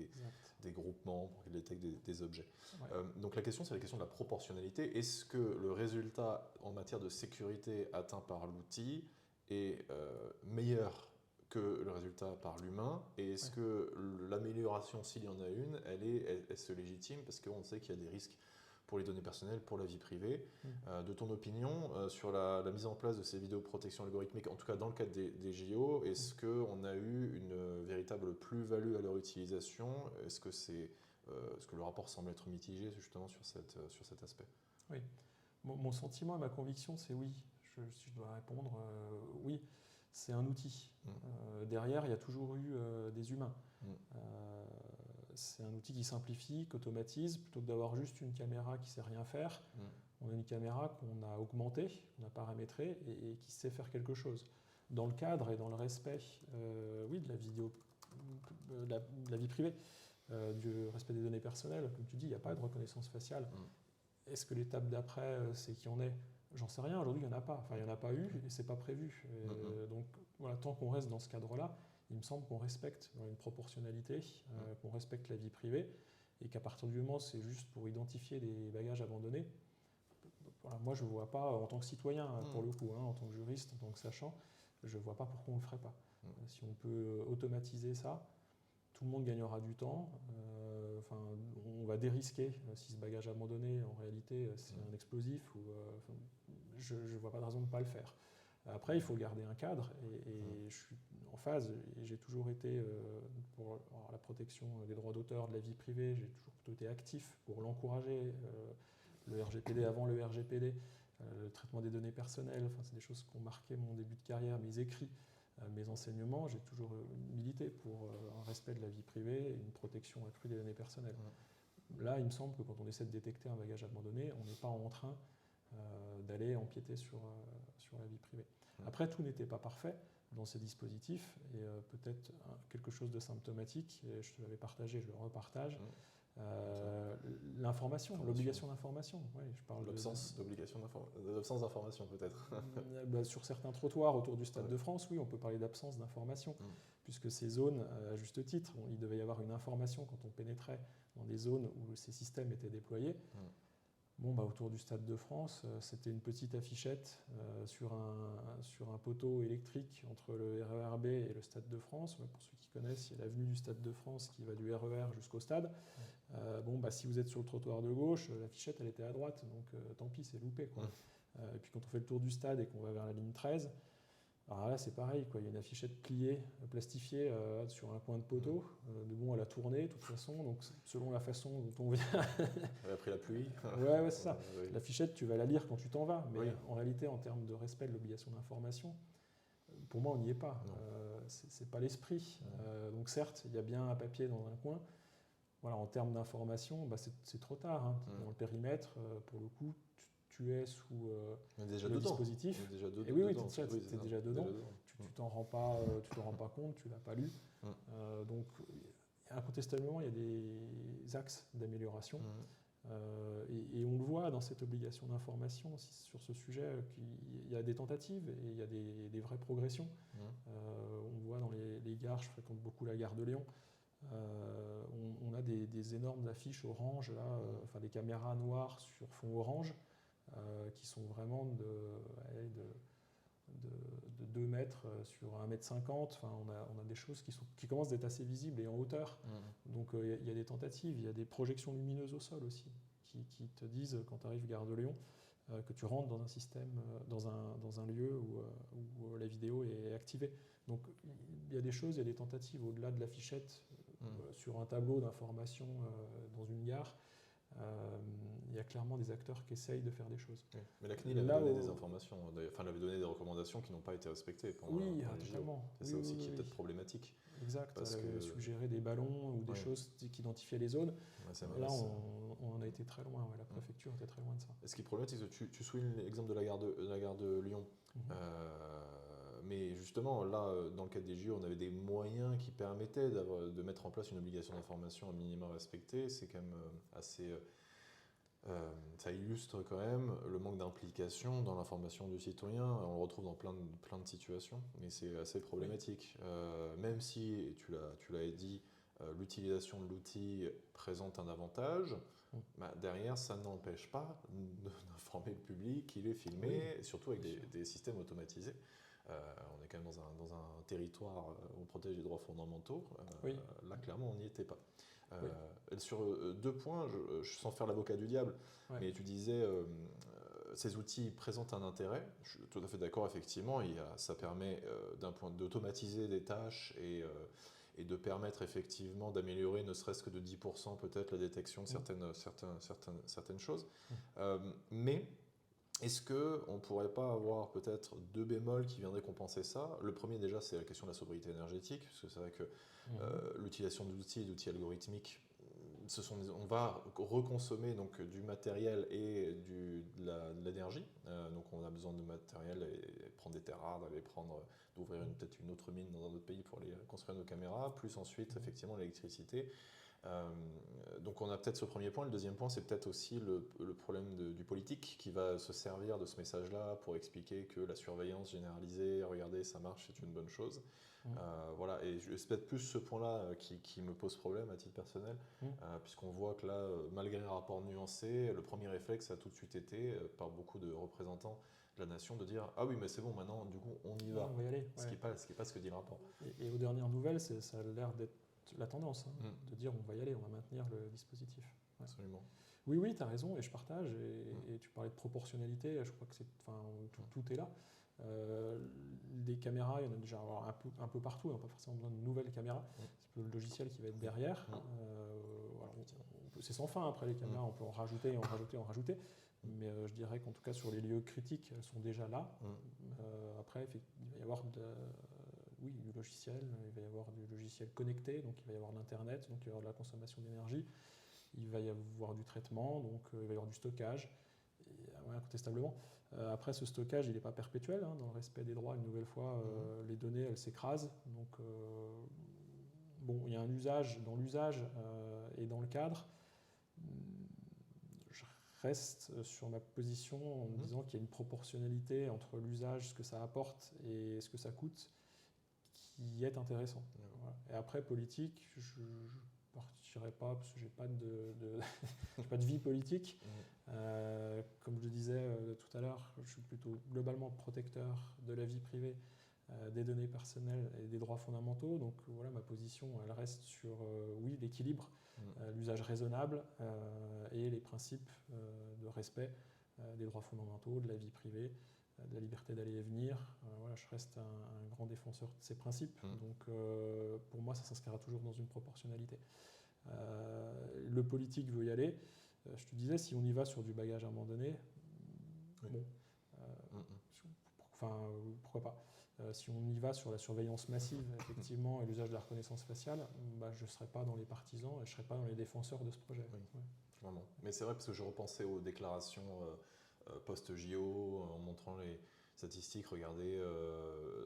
des groupements, pour qu'elle détecte des objets. Ouais. Donc la question, c'est la question de la proportionnalité. Est-ce que le résultat en matière de sécurité atteint par l'outil est meilleur que le résultat par l'humain, et est-ce que l'amélioration, s'il y en a une, elle se légitime parce qu'on sait qu'il y a des risques pour les données personnelles, pour la vie privée. De ton opinion, sur la mise en place de ces vidéoprotections algorithmiques, en tout cas dans le cadre des JO, est-ce qu'on a eu une véritable plus-value à leur utilisation? Est-ce que le rapport semble être mitigé justement sur cet aspect? Oui. Mon sentiment et ma conviction, c'est oui. Si je dois répondre, oui. C'est un outil. Derrière, il y a toujours eu des humains. C'est un outil qui simplifie, qui automatise. Plutôt que d'avoir juste une caméra qui ne sait rien faire, on a une caméra qu'on a augmentée, qu'on a paramétrée et qui sait faire quelque chose. Dans le cadre et dans le respect oui, de la vidéo, de la vie privée, du respect des données personnelles, comme tu dis, il n'y a pas de reconnaissance faciale. Est-ce que l'étape d'après, c'est qu'il y en ait? J'en sais rien, aujourd'hui il n'y en a pas. Enfin, il n'y en a pas eu et c'est pas prévu. Donc voilà, tant qu'on reste dans ce cadre-là, il me semble qu'on respecte une proportionnalité, qu'on respecte la vie privée et qu'à partir du moment où c'est juste pour identifier des bagages abandonnés, voilà, moi je ne vois pas, en tant que citoyen pour le coup, en tant que juriste, en tant que sachant, je ne vois pas pourquoi on ne le ferait pas. Si on peut automatiser ça, tout le monde gagnera du temps. On va dérisquer si ce bagage abandonné, en réalité, c'est un explosif. Je ne vois pas de raison de ne pas le faire. Après, il faut garder un cadre et je suis en phase. Et j'ai toujours été pour la protection des droits d'auteur, de la vie privée, j'ai toujours plutôt été actif pour l'encourager. Le RGPD avant le RGPD, le traitement des données personnelles, c'est des choses qui ont marqué mon début de carrière, mes écrits. Mes enseignements, j'ai toujours milité pour un respect de la vie privée et une protection accrue des données personnelles. Là, il me semble que quand on essaie de détecter un bagage abandonné, on n'est pas en train d'aller empiéter sur la vie privée. Après, tout n'était pas parfait dans ces dispositifs et peut-être quelque chose de symptomatique, et je te l'avais partagé, je le repartage. L'information, l'obligation d'information. Oui, je parle l'absence d'information peut-être. Sur certains trottoirs autour du Stade de France, oui, on peut parler d'absence d'information, puisque ces zones, à juste titre, il devait y avoir une information quand on pénétrait dans des zones où ces systèmes étaient déployés. Autour du Stade de France, c'était une petite affichette sur un poteau électrique entre le RER B et le Stade de France. Pour ceux qui connaissent, il y a l'avenue du Stade de France qui va du RER jusqu'au stade. Si vous êtes sur le trottoir de gauche, l'affichette elle était à droite, donc tant pis, c'est loupé, quoi. Et puis quand on fait le tour du stade et qu'on va vers la ligne 13, alors là c'est pareil, quoi. Il y a une affichette pliée, plastifiée sur un coin de poteau, mais bon, elle a tourné de toute façon, donc selon la façon dont on vient. Elle a pris la pluie. Ouais, c'est ça. L'affichette, tu vas la lire quand tu t'en vas, mais en réalité, en termes de respect de l'obligation d'information, pour moi, on n'y est pas. C'est pas l'esprit. Donc certes, il y a bien un papier dans un coin. Voilà, en termes d'information, c'est trop tard. Dans le périmètre, pour le coup, tu es sous le dispositif. Et oui, tu es déjà dedans. Tu t'en rends pas compte, tu l'as pas lu. Donc, incontestablement, il y a des axes d'amélioration. Et on le voit dans cette obligation d'information sur ce sujet qu'il y a des tentatives et il y a des vraies progressions. On voit dans les gares, je fréquente beaucoup la gare de Lyon, on a des énormes affiches orange, là, des caméras noires sur fond orange qui sont vraiment de 2 mètres sur 1,50 mètre. On a des choses qui commencent d'être assez visibles et en hauteur. Donc il y a des tentatives, il y a des projections lumineuses au sol aussi qui te disent, quand tu arrives gare de Lyon, que tu rentres dans un système, dans un lieu où la vidéo est activée. Donc il y a des choses, il y a des tentatives au-delà de l'affichette sur un tableau d'information dans une gare. Il y a clairement des acteurs qui essayent de faire des choses. Oui. Mais la CNIL avait donné des informations, elle avait donné des recommandations qui n'ont pas été respectées pendant les totalement. C'est ça aussi qui est peut-être problématique. Exact, elle avait suggéré des ballons ou des choses qui identifiaient les zones. Là, on a été très loin, la préfecture était très loin de ça. Et ce qui est problématique, c'est que tu soulignes l'exemple de la gare de Lyon. mais justement, là, dans le cadre des JO, on avait des moyens qui permettaient de mettre en place une obligation d'information un minimum respectée. C'est quand même assez... ça illustre quand même le manque d'implication dans l'information du citoyen. On le retrouve dans plein de situations, mais c'est assez problématique. Même si, et tu l'as dit, l'utilisation de l'outil présente un avantage, derrière, ça n'empêche pas d'informer le public qu'il est filmé, surtout avec des systèmes automatisés. On est quand même dans un territoire où on protège les droits fondamentaux. Là, clairement, on n'y était pas. Sur 2 points, sans faire l'avocat du diable, mais tu disais ces outils présentent un intérêt. Je suis tout à fait d'accord, effectivement. Ça permet d'automatiser des tâches et de permettre effectivement d'améliorer ne serait-ce que de 10% peut-être la détection de certaines choses. Mais est-ce qu'on ne pourrait pas avoir peut-être 2 bémols qui viendraient compenser ça? Le premier déjà, c'est la question de la sobriété énergétique, parce que c'est vrai que l'utilisation d'outils algorithmiques, on va reconsommer donc du matériel et de l'énergie. Donc on a besoin de matériel et prendre des terres rares, d'ouvrir peut-être une autre mine dans un autre pays pour aller construire nos caméras, plus ensuite effectivement l'électricité. Donc on a peut-être ce premier point. Le deuxième point, c'est peut-être aussi le problème du politique qui va se servir de ce message-là pour expliquer que la surveillance généralisée, regardez, ça marche, c'est une bonne chose. Voilà, et c'est peut-être plus ce point-là qui me pose problème à titre personnel, puisqu'on voit que là, malgré un rapport nuancé, le premier réflexe a tout de suite été, par beaucoup de représentants de la nation, de dire ah oui, mais c'est bon, maintenant, du coup, on y va. On va y aller. Ce qui n'est pas ce que dit le rapport. Et aux dernières nouvelles, ça a l'air d'être la tendance, de dire on va y aller, on va maintenir le dispositif. Absolument. Oui, tu as raison, et je partage. Et tu parlais de proportionnalité, je crois que tout est là. Des caméras, il y en a déjà un peu partout, on n'a pas forcément besoin de nouvelles caméras. C'est le logiciel qui va être derrière. C'est sans fin après les caméras, on peut en rajouter, en rajouter. Mais je dirais qu'en tout cas sur les lieux critiques, elles sont déjà là. Après, il va y avoir du logiciel, il va y avoir du logiciel connecté, donc il va y avoir de l'Internet, donc il va y avoir de la consommation d'énergie, il va y avoir du traitement, donc il va y avoir du stockage, incontestablement. Après, ce stockage, il n'est pas perpétuel, dans le respect des droits, une nouvelle fois, les données, elles s'écrasent. Donc, il y a un usage, dans l'usage et dans le cadre. Je reste sur ma position en me disant qu'il y a une proportionnalité entre l'usage, ce que ça apporte et ce que ça coûte, qui est intéressant. Voilà. Et après, politique, je ne partirai pas parce que je n'ai pas j'ai pas de vie politique. Comme je le disais tout à l'heure, je suis plutôt globalement protecteur de la vie privée, des données personnelles et des droits fondamentaux. Donc voilà, ma position, elle reste sur l'équilibre, l'usage raisonnable et les principes de respect des droits fondamentaux, de la vie privée, de la liberté d'aller et venir. Je reste un grand défenseur de ces principes. Donc pour moi, ça s'inscrira toujours dans une proportionnalité. Le politique veut y aller. Je te disais, si on y va sur du bagage à un moment donné, pourquoi pas. Si on y va sur la surveillance massive, effectivement, et l'usage de la reconnaissance faciale, je ne serai pas dans les partisans et je ne serai pas dans les défenseurs de ce projet. Vraiment. Mais c'est vrai parce que je repensais aux déclarations post-JO en montrant les statistiques, regardez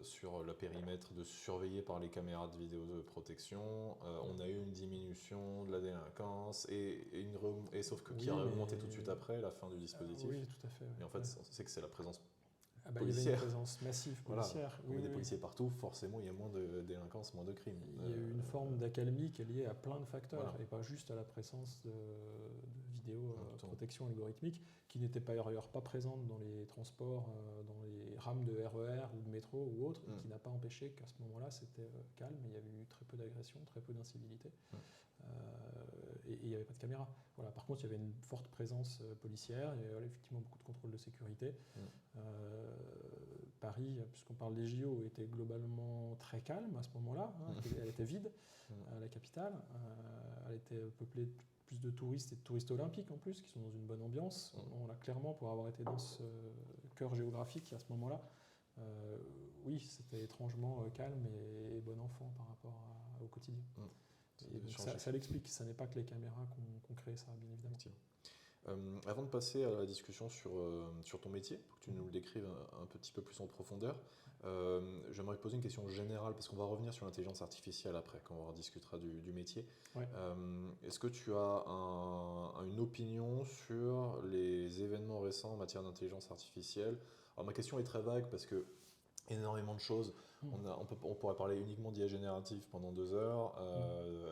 sur le périmètre de surveillé par les caméras de vidéoprotection, on a eu une diminution de la délinquance sauf que qui a remonté tout de suite après la fin du dispositif. Oui, tout à fait. Et en fait, on sait que c'est la présence il y avait une présence massive policière. Voilà. Il y a des policiers partout, forcément il y a moins de délinquance, moins de crimes. Il y a eu une forme d'accalmie qui est liée à plein de facteurs et pas juste à la présence de vidéoprotection algorithmique qui n'était par ailleurs pas présente dans les transports, dans les rames de RER ou de métro ou autres, et qui n'a pas empêché qu'à ce moment-là c'était calme, il y avait eu très peu d'agressions, très peu d'incivilité. Et il n'y avait pas de caméra. Voilà. Par contre, il y avait une forte présence policière, il y avait effectivement beaucoup de contrôle de sécurité. Paris, puisqu'on parle des JO, était globalement très calme à ce moment-là. Elle était vide, la capitale. Elle était peuplée de plus de touristes et de touristes olympiques en plus, qui sont dans une bonne ambiance. On l'a clairement, pour avoir été dans ce cœur géographique à ce moment-là, c'était étrangement calme et bon enfant par rapport au quotidien. Et donc ça l'explique, ça n'est pas que les caméras qu'on crée ça, bien évidemment. Avant de passer à la discussion sur ton métier, pour que tu nous le décrives un petit peu plus en profondeur, j'aimerais poser une question générale, parce qu'on va revenir sur l'intelligence artificielle après, quand on discutera du métier. Ouais. Est-ce que tu as une opinion sur les événements récents en matière d'intelligence artificielle? Alors ma question est très vague parce que énormément de choses. On pourrait parler uniquement d'IA générative pendant 2 heures,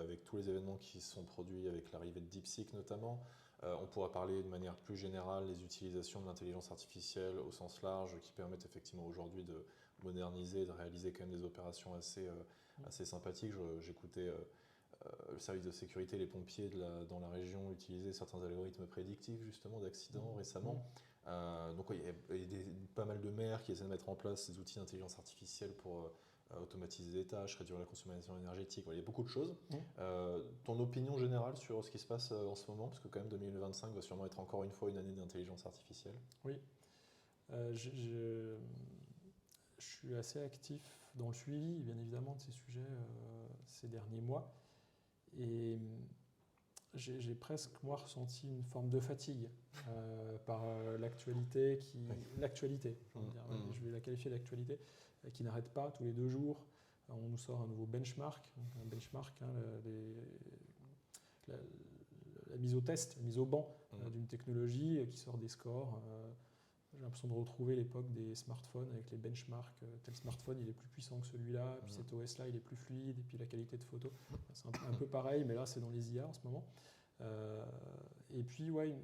avec tous les événements qui se sont produits avec l'arrivée de DeepSeek notamment. On pourrait parler de manière plus générale des utilisations de l'intelligence artificielle au sens large qui permettent effectivement aujourd'hui de moderniser, de réaliser quand même des opérations assez sympathiques. J'écoutais le service de sécurité, les pompiers dans la région utiliser certains algorithmes prédictifs justement d'accidents récemment. Donc il y a pas mal de maires qui essaient de mettre en place des outils d'intelligence artificielle pour automatiser des tâches, réduire la consommation énergétique. Voilà, il y a beaucoup de choses. Ton opinion générale sur ce qui se passe en ce moment, parce que quand même 2025 va sûrement être encore une fois une année d'intelligence artificielle. Oui. Je suis assez actif dans le suivi, bien évidemment, de ces sujets ces derniers mois. Et j'ai presque, moi, ressenti une forme de fatigue par l'actualité, je vais la qualifier d'actualité, qui n'arrête pas tous les 2 jours. On nous sort un nouveau benchmark, la mise au test, la mise au banc d'une technologie qui sort des scores. J'ai l'impression de retrouver l'époque des smartphones avec les benchmarks. Tel smartphone, il est plus puissant que celui-là, puis cet OS-là, il est plus fluide, et puis la qualité de photo. C'est un peu pareil, mais là, c'est dans les IA en ce moment. Et puis, ouais,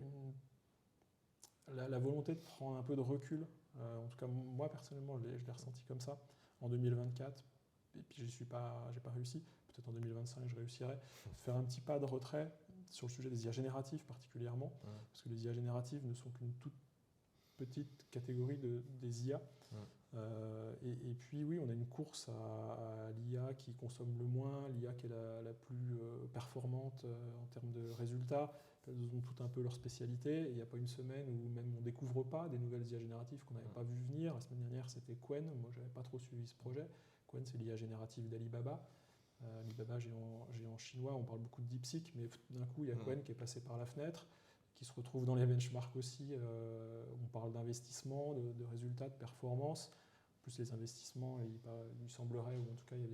la volonté de prendre un peu de recul. En tout cas, moi, personnellement, je l'ai ressenti comme ça en 2024. Et puis, j'ai pas réussi. Peut-être en 2025, je réussirai. Faire un petit pas de retrait sur le sujet des IA génératives particulièrement, parce que les IA génératives ne sont qu'une toute petite catégorie des IA. Et puis oui, on a une course à l'IA qui consomme le moins, l'IA qui est la plus performante en termes de résultats. Elles ont toutes un peu leur spécialité. Il n'y a pas une semaine où même on ne découvre pas des nouvelles IA génératives qu'on n'avait pas vu venir. La semaine dernière, c'était Qwen. Moi, je n'avais pas trop suivi ce projet. Qwen, c'est l'IA générative d'Alibaba. Alibaba, géant chinois, on parle beaucoup de DeepSeek, mais d'un coup, il y a Qwen qui est passé par la fenêtre, qui se retrouve dans les benchmarks aussi. On parle d'investissement, de résultats, de performance. En plus, les investissements, il semblerait, ou en tout cas, il y a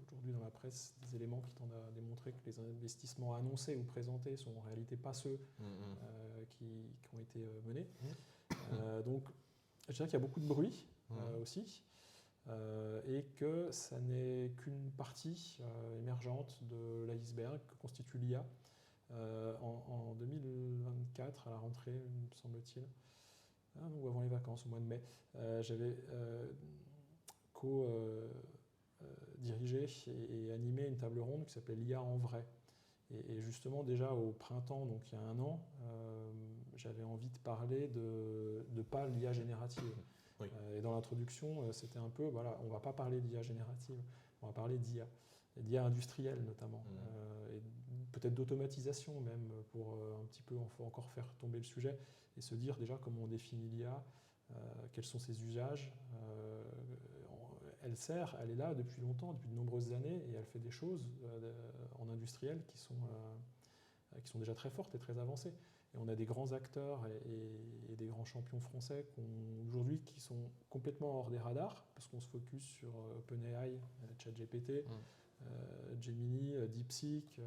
aujourd'hui dans la presse des éléments qui tendent à démontrer que les investissements annoncés ou présentés sont en réalité pas ceux qui ont été menés. Donc, je dirais qu'il y a beaucoup de bruit aussi. Et que ça n'est qu'une partie émergente de l'iceberg que constitue l'IA. En 2024, à la rentrée, me semble-t-il, ou avant les vacances, au mois de mai, j'avais co-dirigé et animé une table ronde qui s'appelait l'IA en vrai. Et justement, déjà au printemps, donc il y a 1 an, j'avais envie de parler de pas l'IA générative. Oui. Et dans l'introduction, c'était un peu, voilà, on ne va pas parler d'IA générative, on va parler d'IA industrielle notamment, et peut-être d'automatisation même, pour un petit peu encore faire tomber le sujet, et se dire déjà comment on définit l'IA, quels sont ses usages. Elle est là depuis longtemps, depuis de nombreuses années, et elle fait des choses en industriel qui sont déjà très fortes et très avancées. Et on a des grands acteurs et des grands champions français aujourd'hui qui sont complètement hors des radars, parce qu'on se focus sur OpenAI, ChatGPT, Gemini, DeepSeek,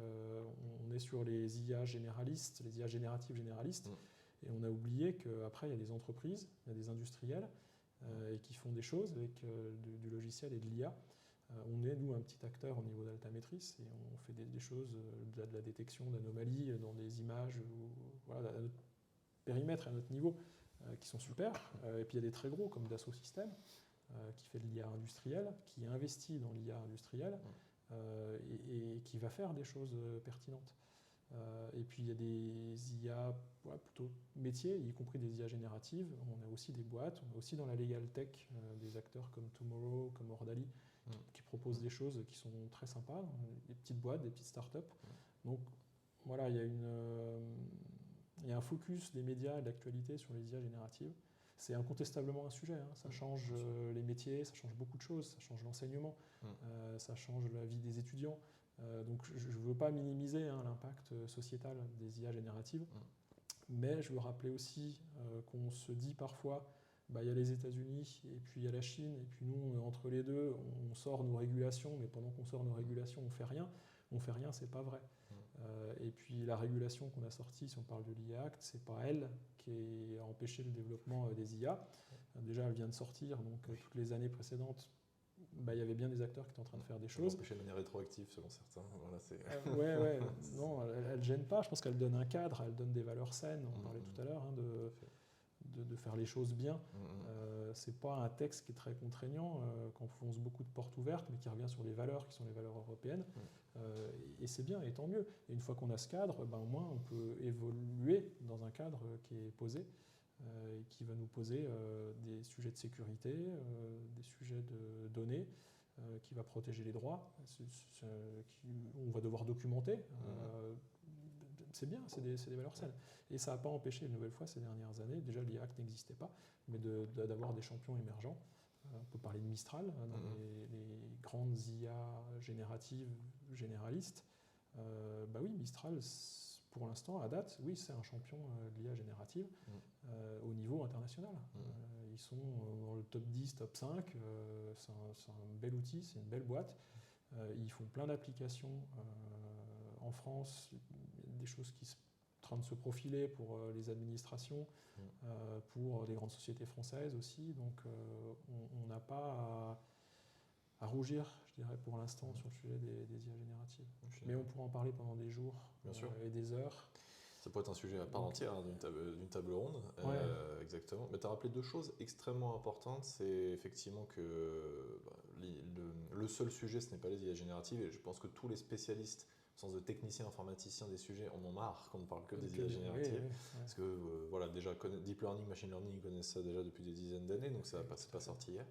on est sur les IA généralistes, les IA génératives généralistes, et on a oublié qu'après il y a des entreprises, il y a des industriels et qui font des choses avec du logiciel et de l'IA. On est, nous, un petit acteur au niveau d'Altametris, et on fait des choses, de la détection d'anomalies dans des images, voilà, à notre périmètre, à notre niveau, qui sont super. Et puis il y a des très gros comme Dassault Systèmes, qui fait de l'IA industrielle, qui investit dans l'IA industrielle, et qui va faire des choses pertinentes. Et puis il y a des IA plutôt métiers, y compris des IA génératives. On a aussi des boîtes, on a aussi dans la legal tech des acteurs comme Tomorrow, comme Ordali, qui proposent des choses qui sont très sympas, des petites boîtes, des petites startups. Donc voilà, il y a un focus des médias et de l'actualité sur les IA génératives. C'est incontestablement un sujet, ça change les métiers, ça change beaucoup de choses, ça change l'enseignement, ça change la vie des étudiants. Donc je ne veux pas minimiser l'impact sociétal des IA génératives. mais je veux rappeler aussi qu'on se dit parfois, il y a les États-Unis et puis il y a la Chine, et puis nous, entre les deux, on sort nos régulations, mais pendant qu'on sort nos régulations, on fait rien. On fait rien, c'est pas vrai. Et puis la régulation qu'on a sortie, si on parle de l'IA Act, c'est pas elle qui a empêché le développement des IA. Déjà, elle vient de sortir, donc toutes les années précédentes, il y avait bien des acteurs qui étaient en train de faire des choses. Empêcher de manière rétroactive, selon certains. Voilà, ouais, non, elle ne gêne pas. Je pense qu'elle donne un cadre, elle donne des valeurs saines. On parlait tout à l'heure de faire les choses bien. C'est pas un texte qui est très contraignant, qu'on fonce beaucoup de portes ouvertes, mais qui revient sur les valeurs qui sont les valeurs européennes. Et c'est bien, et tant mieux. Et une fois qu'on a ce cadre, au moins on peut évoluer dans un cadre qui est posé, et qui va nous poser des sujets de sécurité, des sujets de données, qui va protéger les droits, on va devoir documenter. C'est bien, c'est des valeurs saines. Et ça n'a pas empêché, une nouvelle fois, ces dernières années, déjà l'IA Act n'existait pas, mais d'avoir des champions émergents. On peut parler de Mistral, dans les grandes IA génératives, généralistes. Oui, Mistral, pour l'instant, à date, oui, c'est un champion de l'IA générative au niveau international. Ils sont dans le top 10, top 5. C'est un bel outil, c'est une belle boîte. Ils font plein d'applications en France, des choses qui sont en train de se profiler pour les administrations, pour des grandes sociétés françaises aussi. Donc on n'a pas à rougir, je dirais, pour l'instant sur le sujet des IA génératives. Mais on pourra en parler pendant des jours et des heures. Ça peut être un sujet à part entière d'une table ronde. Exactement. Mais tu as rappelé deux choses extrêmement importantes. C'est effectivement que le seul sujet, ce n'est pas les IA génératives. Et je pense que tous les spécialistes, au sens de techniciens, informaticiens des sujets, en ont marre qu'on ne parle que des IA génératives. Parce que déjà, Deep Learning, Machine Learning, ils connaissent ça déjà depuis des dizaines d'années, donc ça n'est pas sorti hier.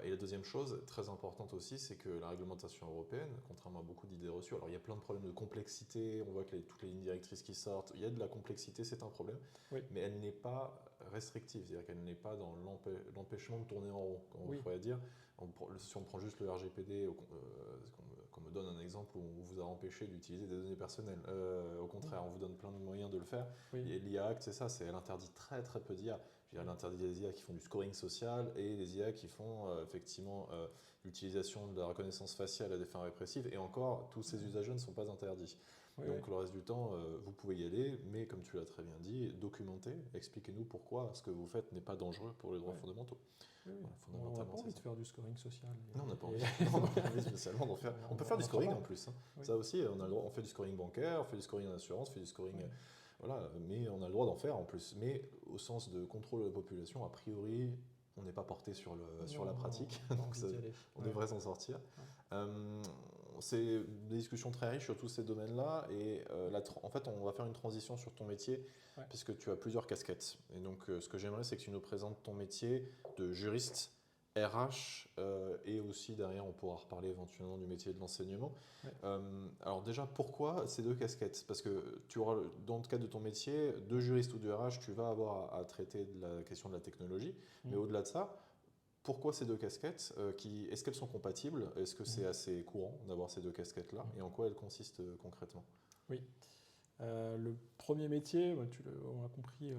Et la deuxième chose, très importante aussi, c'est que la réglementation européenne, contrairement à beaucoup d'idées reçues, alors il y a plein de problèmes de complexité, on voit que toutes les lignes directrices qui sortent, il y a de la complexité, c'est un problème, mais elle n'est pas restrictive, c'est-à-dire qu'elle n'est pas dans l'empêchement de tourner en rond, comme on pourrait dire. Si on prend juste le RGPD, qu'on me donne un exemple où on vous a empêché d'utiliser des données personnelles. Au contraire, on vous donne plein de moyens de le faire. Et l'IA Act, c'est ça, elle interdit très très peu d'IA. Elle interdit des IA qui font du scoring social et des IA qui font effectivement l'utilisation de la reconnaissance faciale à des fins répressives. Et encore, tous ces usages ne sont pas interdits. Donc le reste du temps, vous pouvez y aller, mais comme tu l'as très bien dit, documentez, expliquez-nous pourquoi ce que vous faites n'est pas dangereux pour les droits fondamentaux. On n'a pas envie de faire du scoring social. Non, on n'a pas envie spécialement d'en faire. On peut faire du scoring en plus. Ça aussi, on fait du scoring bancaire, on fait du scoring en assurance, on fait du scoring... mais on a le droit d'en faire en plus. Mais au sens de contrôle de la population, a priori, on n'est pas porté sur la pratique. Donc on devrait s'en sortir. C'est des discussions très riches sur tous ces domaines-là. Et en fait, on va faire une transition sur ton métier, puisque tu as plusieurs casquettes. Et donc, ce que j'aimerais, c'est que tu nous présentes ton métier de juriste, RH, et aussi derrière, on pourra reparler éventuellement du métier de l'enseignement. Alors déjà, pourquoi ces deux casquettes? Parce que tu auras, dans le cadre de ton métier, de juriste ou de RH, tu vas avoir à traiter de la question de la technologie. Mais au-delà de ça, pourquoi ces deux casquettes? Est-ce qu'elles sont compatibles? Est-ce que c'est assez courant d'avoir ces deux casquettes-là? Et en quoi elles consistent concrètement? Oui. Le premier métier, on l'a compris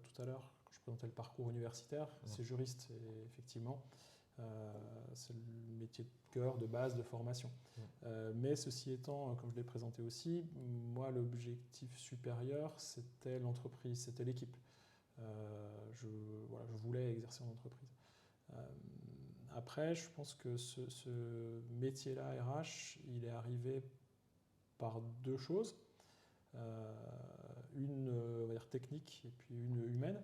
tout à l'heure, quand je présentais le parcours universitaire, c'est juriste, effectivement. C'est le métier de cœur, de base, de formation. Mais ceci étant, comme je l'ai présenté aussi, moi, l'objectif supérieur, c'était l'entreprise, c'était l'équipe. Je voulais exercer en entreprise. Après, je pense que ce métier-là, RH, il est arrivé par deux choses. Une on va dire technique et puis une humaine.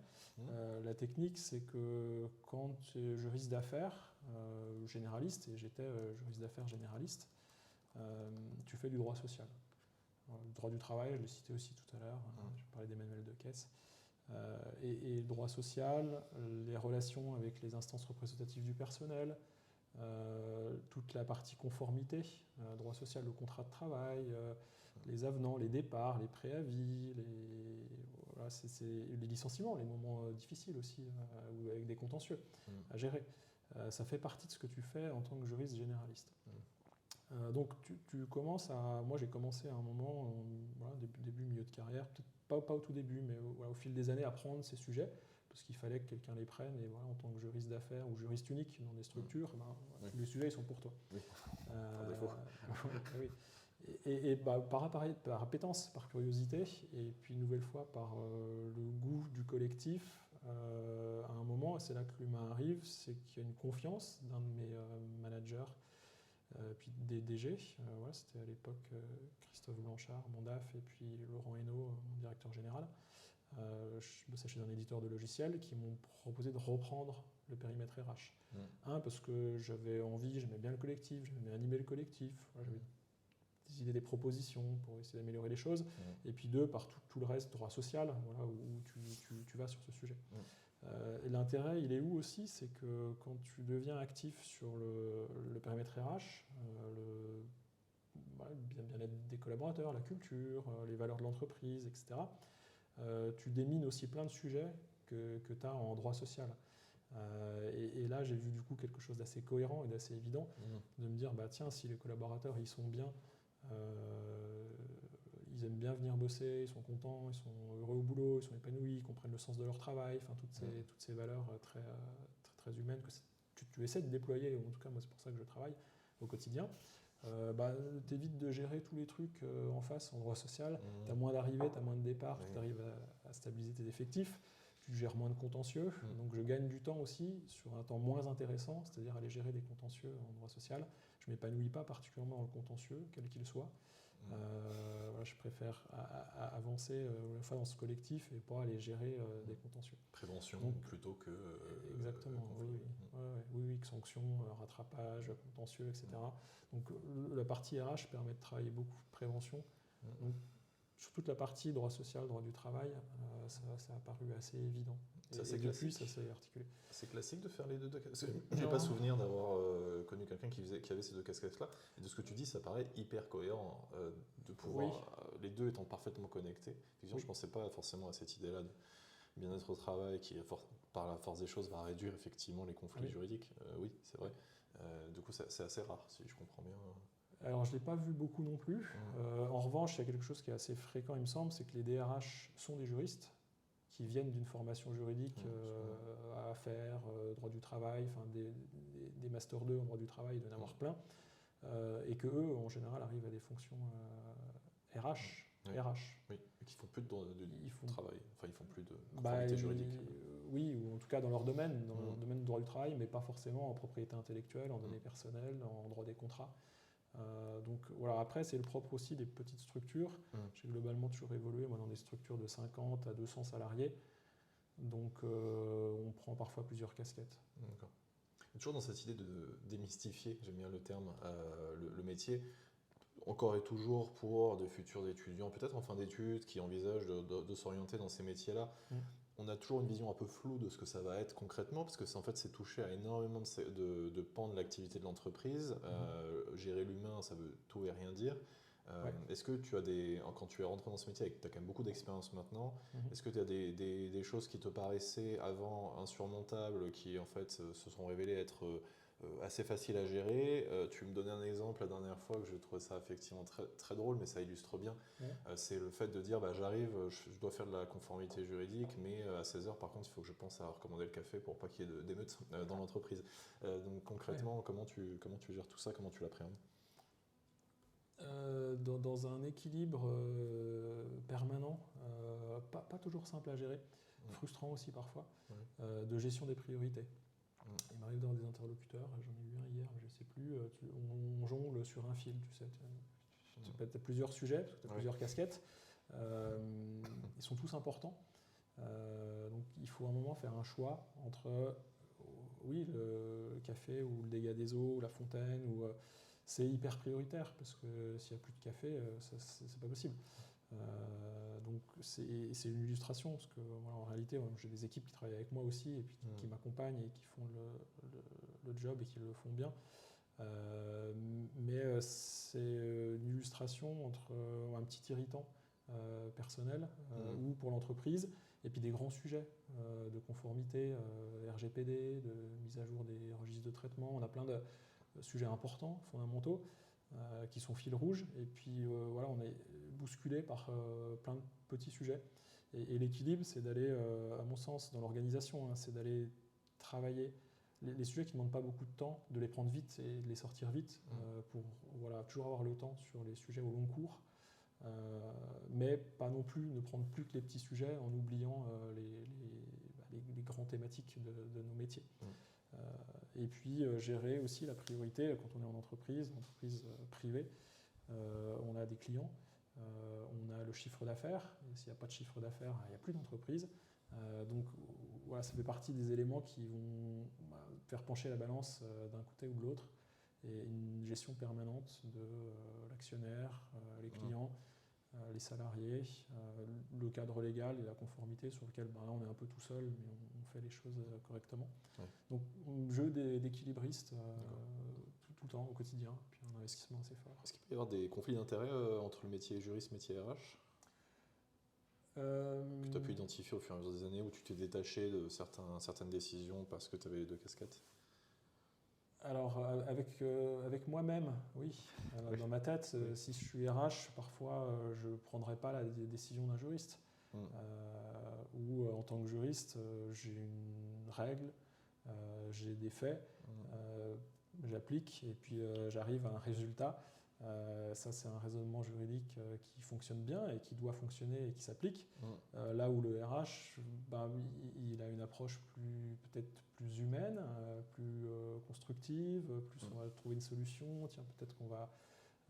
La technique, c'est que quand tu es juriste d'affaires généraliste, et j'étais juriste d'affaires généraliste, tu fais du droit social. Alors, le droit du travail, je l'ai cité aussi tout à l'heure, je parlais des manuels de caisse. Et le droit social, les relations avec les instances représentatives du personnel, toute la partie conformité, droit social, le contrat de travail, les avenants, les départs, les préavis, les licenciements, les moments difficiles aussi, ou avec des contentieux à gérer. Ça fait partie de ce que tu fais en tant que juriste généraliste. Donc tu commences à... Moi j'ai commencé à un moment, voilà, début, milieu de carrière, peut-être pas au tout début, mais voilà, au fil des années, à prendre ces sujets, parce qu'il fallait que quelqu'un les prenne, et voilà, en tant que juriste d'affaires ou juriste unique dans des structures, ben, voilà, tous les sujets ils sont pour toi. Oui. Par défaut. Oui. Et bah, par appétence, par curiosité, et puis une nouvelle fois par le goût du collectif, à un moment, et c'est là que l'humain arrive, c'est qu'il y a une confiance d'un de mes managers, puis des DG. Voilà, c'était à l'époque Christophe Blanchard, mon DAF, et puis Laurent Hainaut, mon directeur général. Je bossais chez un éditeur de logiciels qui m'ont proposé de reprendre le périmètre RH. Parce que j'avais envie, j'aimais bien le collectif, j'aimais bien animer le collectif, voilà, j'avais des idées, des propositions pour essayer d'améliorer les choses. Et puis deux, par tout le reste, droit social, voilà, où tu vas sur ce sujet. Et l'intérêt, il est où aussi? C'est que quand tu deviens actif sur le périmètre RH, le bien-être des collaborateurs, la culture, les valeurs de l'entreprise, etc., tu démines aussi plein de sujets que tu as en droit social. Et là, j'ai vu du coup quelque chose d'assez cohérent et d'assez évident, de me dire, bah, tiens, si les collaborateurs ils sont bien, ils aiment bien venir bosser, ils sont contents, ils sont heureux au boulot, ils sont épanouis, ils comprennent le sens de leur travail, enfin toutes ces valeurs très humaines que tu essaies de déployer, ou en tout cas moi c'est pour ça que je travaille au quotidien. Bah, t'évites de gérer tous les trucs en face en droit social, t'as moins d'arrivées, t'as moins de départs, tu arrives à stabiliser tes effectifs, tu gères moins de contentieux, donc je gagne du temps aussi sur un temps moins intéressant, c'est-à-dire aller gérer des contentieux en droit social. Je m'épanouis pas particulièrement dans le contentieux, quel qu'il soit. Voilà, je préfère avancer dans ce collectif et pas aller gérer des contentieux. Prévention plutôt que exactement, oui, que sanctions, rattrapage, contentieux, etc. Donc la partie RH permet de travailler beaucoup de prévention. Donc, sur toute la partie droit social, droit du travail, ça a paru assez évident. Et depuis, ça s'est articulé. C'est classique de faire les deux casquettes. Je n'ai pas souvenir d'avoir connu quelqu'un qui avait ces deux casquettes-là. Et de ce que tu dis, ça paraît hyper cohérent de pouvoir, les deux étant parfaitement connectés. Effectivement, je ne pensais pas forcément à cette idée-là de bien-être au travail qui, par la force des choses, va réduire effectivement les conflits juridiques. Oui, c'est vrai. Du coup, c'est assez rare, si je comprends bien. Alors, je ne l'ai pas vu beaucoup non plus. En revanche, il y a quelque chose qui est assez fréquent, il me semble, c'est que les DRH sont des juristes qui viennent d'une formation juridique à faire, droit du travail, enfin des Master 2 en droit du travail, il doit y en avoir plein, et que eux, en général, arrivent à des fonctions RH. Oui, et qui font plus de travail, enfin ils font plus de conformité juridique. Oui, ou en tout cas dans leur domaine, leur domaine du droit du travail, mais pas forcément en propriété intellectuelle, en données personnelles, en droit des contrats. Donc voilà, après c'est le propre aussi des petites structures. J'ai globalement toujours évolué moi, dans des structures de 50 à 200 salariés, donc on prend parfois plusieurs casquettes. D'accord. Toujours dans cette idée de démystifier, j'aime bien le terme, le métier, encore et toujours pour de futurs étudiants, peut-être en fin d'études, qui envisagent de s'orienter dans ces métiers-là. On a toujours une vision un peu floue de ce que ça va être concrètement, parce que c'est touché à énormément de pans de l'activité de l'entreprise. Gérer l'humain, ça veut tout et rien dire. Est-ce que tu as quand tu es rentré dans ce métier, tu as quand même beaucoup d'expérience maintenant, est-ce que tu as des choses qui te paraissaient avant insurmontables, qui en fait se sont révélées être assez faciles à gérer? Tu me donnais un exemple la dernière fois que je trouvais ça effectivement très, très drôle, mais ça illustre bien. C'est le fait de dire j'arrive, je dois faire de la conformité juridique, mais à 16h par contre il faut que je pense à recommander le café pour pas qu'il y ait d'émeutes dans l'entreprise. Donc concrètement, comment tu gères tout ça, comment tu l'appréhendes? Dans un équilibre permanent, pas toujours simple à gérer, frustrant aussi parfois, de gestion des priorités. Il m'arrive d'avoir des interlocuteurs, j'en ai eu un hier, je ne sais plus, on jongle sur un fil, tu sais. Tu as plusieurs sujets, parce que tu as plusieurs casquettes, ils sont tous importants. Donc il faut à un moment faire un choix entre, le café ou le dégât des eaux, ou la fontaine, ou c'est hyper prioritaire, parce que s'il n'y a plus de café, c'est pas possible. Donc c'est une illustration, parce que en réalité, j'ai des équipes qui travaillent avec moi aussi, et puis qui m'accompagnent et qui font le job et qui le font bien. Mais c'est une illustration entre un petit irritant personnel ou pour l'entreprise, et puis des grands sujets de conformité, RGPD, de mise à jour des registres de traitement. On a plein de sujets importants, fondamentaux. qui sont fil rouge. Et puis voilà, on est bousculé par plein de petits sujets. Et l'équilibre, c'est d'aller, à mon sens, dans l'organisation, c'est d'aller travailler les sujets qui ne demandent pas beaucoup de temps, de les prendre vite et de les sortir vite pour toujours avoir le temps sur les sujets au long cours. Mais pas non plus ne prendre plus que les petits sujets en oubliant les grands thématiques de nos métiers. Et puis gérer aussi la priorité quand on est en entreprise privée. On a des clients, on a le chiffre d'affaires. S'il n'y a pas de chiffre d'affaires, il n'y a plus d'entreprise. Donc voilà, ça fait partie des éléments qui vont faire pencher la balance d'un côté ou de l'autre. Et une gestion permanente de l'actionnaire, les clients, les salariés, le cadre légal et la conformité sur lequel là on est un peu tout seul, mais on fait les choses correctement. Ouais. Donc jeu d'équilibriste tout le temps, au quotidien, puis un investissement assez fort. Est-ce qu'il peut y avoir des conflits d'intérêts entre le métier juriste et le métier RH que tu as pu identifier au fur et à mesure des années où tu t'es détaché de certaines décisions parce que tu avais les deux casquettes? Alors, avec moi-même, oui. Alors, oui. Dans ma tête, si je suis RH, parfois, je ne prendrai pas la décision d'un juriste. Ou en tant que juriste, j'ai une règle, j'ai des faits, j'applique et puis j'arrive à un résultat. Ça, c'est un raisonnement juridique qui fonctionne bien et qui doit fonctionner et qui s'applique. Là où le RH, il a une approche peut-être plus humaine, plus constructive, plus on va trouver une solution. Tiens, peut-être qu'on va,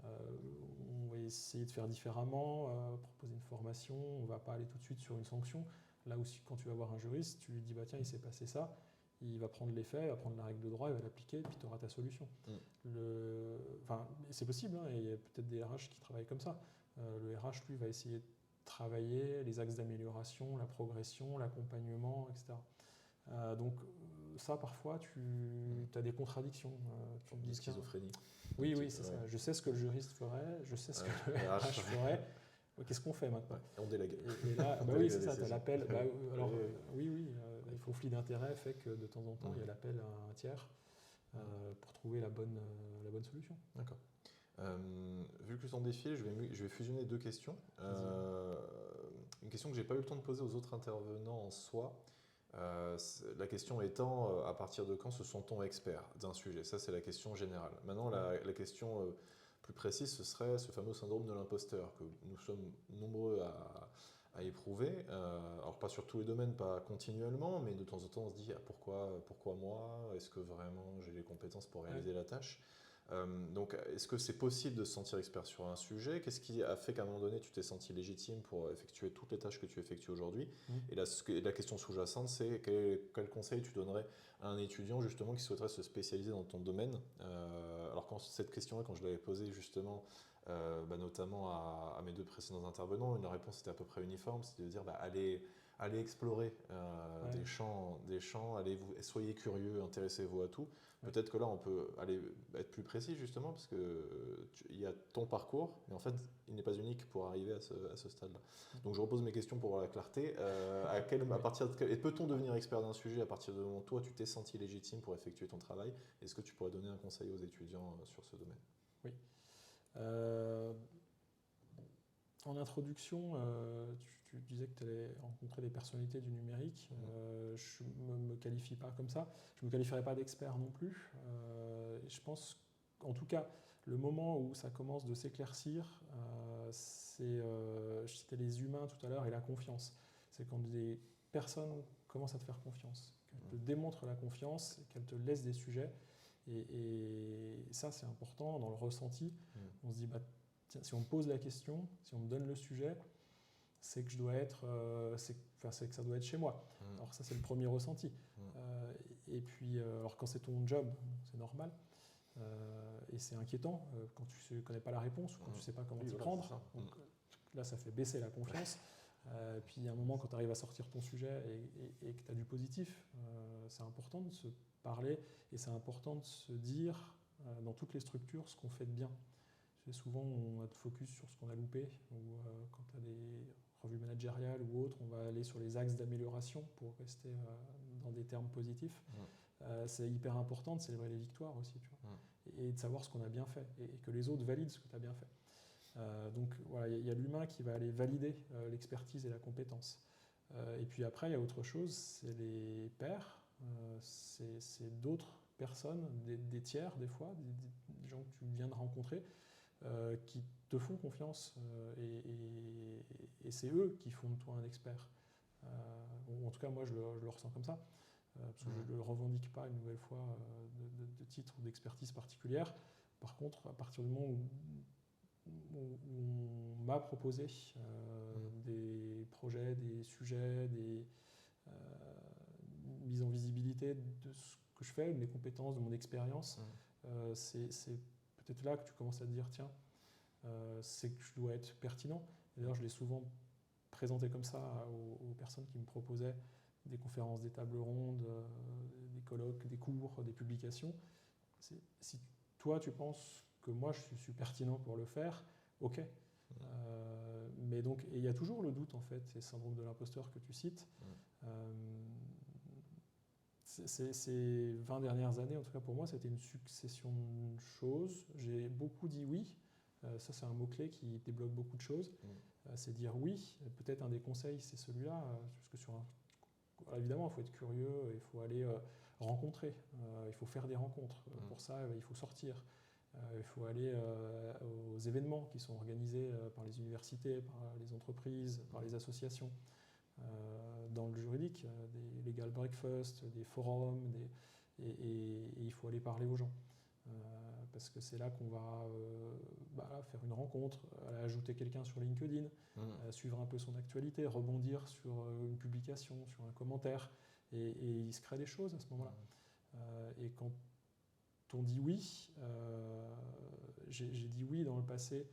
on va essayer de faire différemment, proposer une formation. On ne va pas aller tout de suite sur une sanction. Là aussi, quand tu vas voir un juriste, tu lui dis tiens, il s'est passé ça. Il va prendre les faits, il va prendre la règle de droit, il va l'appliquer, et puis tu auras ta solution. C'est possible, hein, et il y a peut-être des RH qui travaillent comme ça. Le RH, lui, va essayer de travailler les axes d'amélioration, la progression, l'accompagnement, etc. Donc ça, parfois, tu as des contradictions. Tu me dis schizophrénie. Oui, c'est ça. Je sais ce que le juriste ferait, je sais ce que le RH ferait. Qu'est-ce qu'on fait maintenant? On délègue. Et là, oui, c'est ça, tu as l'appel. Alors, oui, le conflit d'intérêt fait que de temps en temps, il y a l'appel à un tiers pour trouver la bonne solution. D'accord. Vu que le temps défile, je vais fusionner deux questions. Une question que je n'ai pas eu le temps de poser aux autres intervenants en soi. La question étant, à partir de quand se sent-on expert d'un sujet? Ça, c'est la question générale. Maintenant, la question plus précise, ce serait ce fameux syndrome de l'imposteur que nous sommes nombreux à éprouver. Alors, pas sur tous les domaines, pas continuellement, mais de temps en temps, on se dit pourquoi moi? Est-ce que vraiment j'ai les compétences pour réaliser la tâche? Donc, est-ce que c'est possible de se sentir expert sur un sujet? Qu'est-ce qui a fait qu'à un moment donné, tu t'es senti légitime pour effectuer toutes les tâches que tu effectues aujourd'hui? Et la question sous-jacente, c'est quel conseil tu donnerais à un étudiant justement qui souhaiterait se spécialiser dans ton domaine? Alors, cette question-là, quand je l'avais posée justement, notamment à mes deux précédents intervenants, la réponse était à peu près uniforme, c'était de dire allez explorer des champs, soyez curieux, intéressez-vous à tout. Peut-être que là, on peut aller être plus précis justement parce qu'il y a ton parcours, mais en fait, il n'est pas unique pour arriver à ce stade-là. Donc, je repose mes questions pour avoir la clarté. Et peut-on devenir expert d'un sujet à partir du moment où toi, tu t'es senti légitime pour effectuer ton travail? Est-ce que tu pourrais donner un conseil aux étudiants sur ce domaine? Oui. En introduction, tu disais que tu allais rencontrer des personnalités du numérique. Je ne me qualifie pas comme ça. Je ne me qualifierais pas d'expert non plus. Je pense qu'en tout cas, le moment où ça commence de s'éclaircir, c'est, je citais les humains tout à l'heure, et la confiance. C'est quand des personnes commencent à te faire confiance, qu'elles te démontrent la confiance, qu'elles te laissent des sujets. Et ça, c'est important dans le ressenti. On se dit, tiens, si on me pose la question, si on me donne le sujet, c'est que je dois être, c'est que ça doit être chez moi. Alors ça, c'est le premier ressenti. Et puis, alors quand c'est ton job, c'est normal. Et c'est inquiétant quand tu ne connais pas la réponse ou quand tu ne sais pas comment t'y prendre. Donc là, ça fait baisser la confiance. Puis il y a un moment, quand tu arrives à sortir ton sujet et que tu as du positif, c'est important de se parler et c'est important de se dire dans toutes les structures ce qu'on fait de bien. Souvent, on va te focus sur ce qu'on a loupé, ou quand tu as des revues managériales ou autres, on va aller sur les axes d'amélioration pour rester dans des termes positifs. c'est hyper important de célébrer les victoires aussi, tu vois, et de savoir ce qu'on a bien fait, et que les autres valident ce que tu as bien fait. Donc voilà, il y a l'humain qui va aller valider l'expertise et la compétence. Et puis après, il y a autre chose, c'est les pairs, c'est d'autres personnes, des tiers des fois, des gens que tu viens de rencontrer, qui te font confiance, et c'est eux qui font de toi un expert. Ou en tout cas, moi, je le ressens comme ça, parce que je ne le revendique pas une nouvelle fois de titre ou d'expertise particulière. Par contre, à partir du moment où on m'a proposé des projets, des sujets, des mises en visibilité de ce que je fais, de mes compétences, de mon expérience, c'est peut-être là que tu commences à te dire, tiens, c'est que je dois être pertinent. D'ailleurs, je l'ai souvent présenté comme ça aux personnes qui me proposaient des conférences, des tables rondes, des colloques, des cours, des publications. Si toi, tu penses que moi, je suis pertinent pour le faire, ok. Mais donc, et il y a toujours le doute, en fait, c'est le syndrome de l'imposteur que tu cites. Ces 20 dernières années, en tout cas pour moi, c'était une succession de choses. J'ai beaucoup dit oui. Ça, c'est un mot-clé qui débloque beaucoup de choses. C'est dire oui. Peut-être un des conseils, c'est celui-là. Parce que évidemment, il faut être curieux, il faut aller rencontrer, il faut faire des rencontres. Pour ça, il faut sortir. Il faut aller aux événements qui sont organisés par les universités, par les entreprises, par les associations. Dans le juridique, des legal breakfast, des forums, et il faut aller parler aux gens. Parce que c'est là qu'on va faire une rencontre, ajouter quelqu'un sur LinkedIn, suivre un peu son actualité, rebondir sur une publication, sur un commentaire, et il se crée des choses à ce moment-là. Et quand on dit oui, j'ai dit oui dans le passé,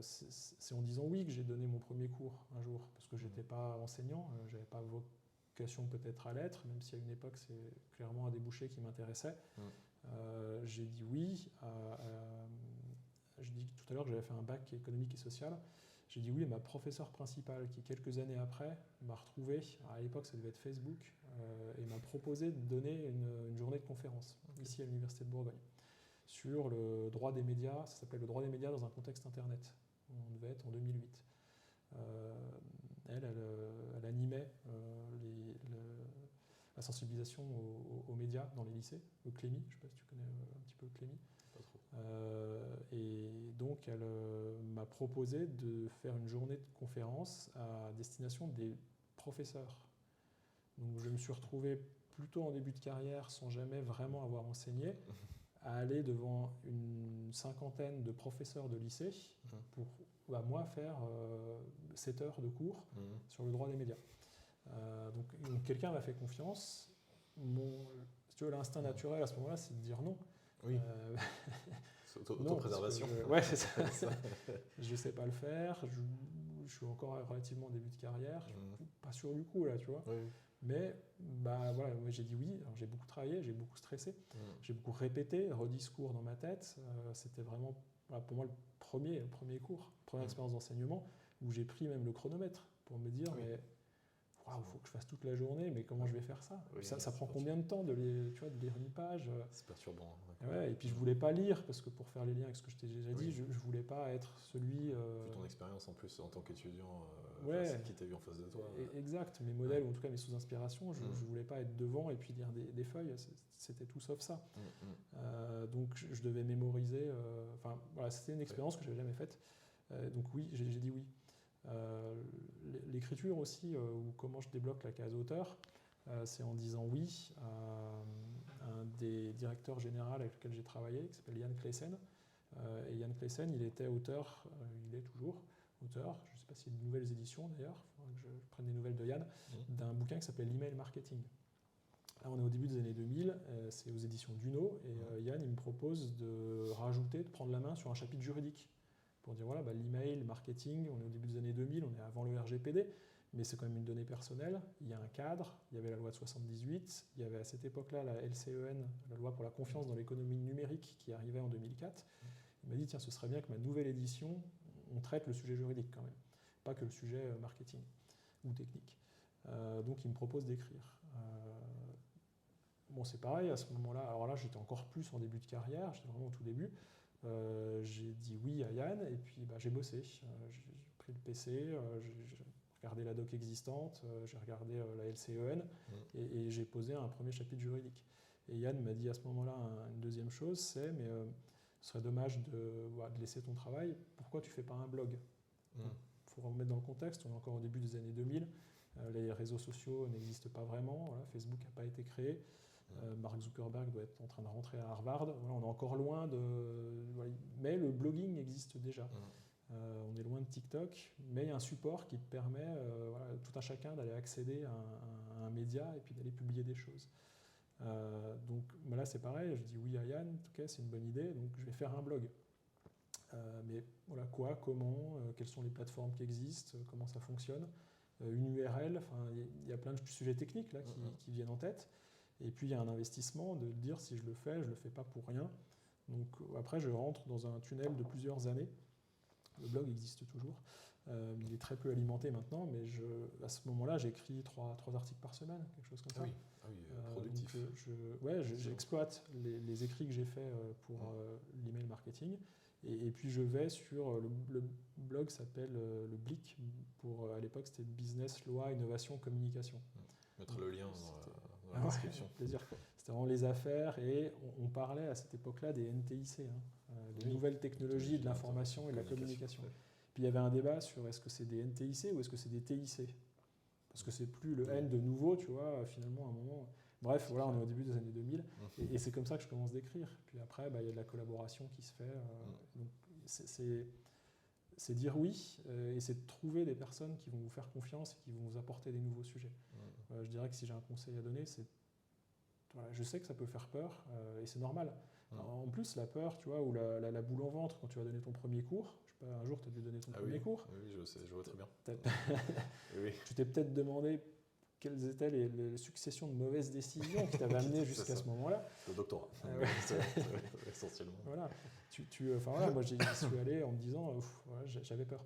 c'est en disant oui que j'ai donné mon premier cours un jour, parce que je n'étais pas enseignant, je n'avais pas vocation peut-être à l'être, même si à une époque c'est clairement un débouché qui m'intéressait. J'ai dit oui je dis tout à l'heure que j'avais fait un bac économique et social. J'ai dit oui à ma professeure principale qui, quelques années après, m'a retrouvé, à l'époque ça devait être Facebook, et m'a proposé de donner une journée de conférence ici à l'Université de Bourgogne sur le droit des médias. Ça s'appelle le droit des médias dans un contexte Internet. On devait être en 2008. Elle animait la sensibilisation aux médias dans les lycées, le Clémy, je ne sais pas si tu connais un petit peu le Clémy. Pas trop. Et donc elle m'a proposé de faire une journée de conférence à destination des professeurs. Donc je me suis retrouvé plutôt en début de carrière, sans jamais vraiment avoir enseigné, à aller devant une cinquantaine de professeurs de lycée pour moi faire 7 heures de cours sur le droit des médias. Donc quelqu'un m'a fait confiance. Si tu veux, l'instinct naturel à ce moment-là, c'est de dire non. Oui. Autopréservation. Ouais, c'est ça. Je ne sais pas le faire. Je suis encore relativement en début de carrière. Je suis pas sûr du coup là, tu vois. Oui. Mais voilà, moi j'ai dit oui. Alors, j'ai beaucoup travaillé, j'ai beaucoup stressé, j'ai beaucoup répété, rediscours dans ma tête. C'était vraiment pour moi le premier cours, première expérience d'enseignement où j'ai pris même le chronomètre pour me dire mais il faut que je fasse toute la journée, mais comment je vais faire ça? Ça prend combien de temps de lire une page? C'est perturbant. Et puis je ne voulais pas lire, parce que pour faire les liens avec ce que je t'ai déjà dit, je ne voulais pas être celui... Vu ton expérience en plus en tant qu'étudiant, qui t'a vu en face de toi. Exact, mes modèles, ou en tout cas mes sous-inspirations, je ne voulais pas être devant et puis lire des feuilles, c'était tout sauf ça. Donc je devais mémoriser, c'était une expérience que je n'avais jamais faite. Donc oui, j'ai dit oui. L'écriture aussi, ou comment je débloque la case auteur, c'est en disant oui à un des directeurs généraux avec lequel j'ai travaillé, qui s'appelle Yann Kleysen. Et Yann Kleysen, il était auteur, il est toujours auteur, je ne sais pas s'il y a de nouvelles éditions d'ailleurs, il faudra que je prenne des nouvelles de Yann, d'un bouquin qui s'appelle l'email marketing. Là, on est au début des années 2000, c'est aux éditions Duno, et Yann, il me propose de prendre la main sur un chapitre juridique, pour dire voilà, l'email, le marketing, on est au début des années 2000, on est avant le RGPD, mais c'est quand même une donnée personnelle, il y a un cadre, il y avait la loi de 78, il y avait à cette époque-là la LCEN, la loi pour la confiance dans l'économie numérique, qui arrivait en 2004. Il m'a dit, tiens, ce serait bien que ma nouvelle édition, on traite le sujet juridique quand même, pas que le sujet marketing ou technique. Donc il me propose d'écrire. bon, c'est pareil, à ce moment-là, alors là, j'étais encore plus en début de carrière, j'étais vraiment au tout début. J'ai dit oui à Yann, et puis j'ai bossé. J'ai pris le PC, j'ai regardé la doc existante, j'ai regardé la LCEN, et j'ai posé un premier chapitre juridique. Et Yann m'a dit à ce moment-là une deuxième chose, mais ce serait dommage de laisser ton travail, pourquoi tu fais pas un blog? Il faut remettre dans le contexte, on est encore au début des années 2000, les réseaux sociaux n'existent pas vraiment, voilà, Facebook n'a pas été créé, Mark Zuckerberg doit être en train de rentrer à Harvard, voilà, on est encore loin mais le blogging existe déjà. On est loin de TikTok, mais il y a un support qui te permet, tout un chacun, d'aller accéder à un média et puis d'aller publier des choses. Donc là c'est pareil, je dis oui à Yann, en tout cas c'est une bonne idée, donc je vais faire un blog. Mais voilà, quoi, comment, quelles sont les plateformes qui existent, comment ça fonctionne, une URL, il y a plein de sujets techniques là, qui viennent en tête. Et puis il y a un investissement de dire si je le fais pas pour rien. Donc après je rentre dans un tunnel de plusieurs années. Le blog existe toujours. Il est très peu alimenté maintenant, mais à ce moment-là, j'écris 3 articles par semaine, quelque chose comme ça. Productif. Donc, j'exploite les écrits que j'ai faits pour l'email marketing. Et puis je vais sur le blog s'appelle le BLIC, à l'époque c'était Business, Loi, Innovation, Communication. Mettre le lien dans la description. Plaisir. C'était vraiment les affaires, et on parlait à cette époque-là des NTIC, les nouvelles technologies de l'information et de la communication. Puis il y avait un débat sur est-ce que c'est des NTIC ou est-ce que c'est des TIC, parce que c'est plus le N de nouveau, tu vois, finalement à un moment. Bref, voilà, on est au début des années 2000, et c'est comme ça que je commence d'écrire. Puis après, il y a de la collaboration qui se fait. Donc c'est dire oui, et c'est de trouver des personnes qui vont vous faire confiance et qui vont vous apporter des nouveaux sujets. Je dirais que si j'ai un conseil à donner, c'est je sais que ça peut faire peur, et c'est normal. En plus, la peur, tu vois, ou la boule en ventre quand tu vas donner ton premier cours, je sais pas, un jour tu as dû donner ton premier cours. Oui, je sais, je vois très bien. Tu t'es peut-être demandé quelles étaient les successions de mauvaises décisions qui t'avaient amené jusqu'à ce moment-là. Le doctorat, essentiellement. Voilà. Moi j'y suis allé en me disant, j'avais peur.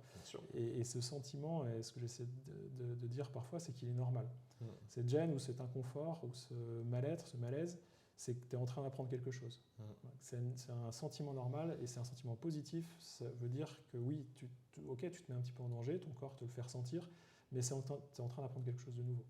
Et ce sentiment, et ce que j'essaie de dire parfois, c'est qu'il est normal. Cette gêne ou cet inconfort ou ce mal-être, ce malaise, c'est que tu es en train d'apprendre quelque chose. C'est un sentiment normal, et c'est un sentiment positif. Ça veut dire que oui, tu te mets un petit peu en danger, ton corps te le fait ressentir, mais tu es en train d'apprendre quelque chose de nouveau.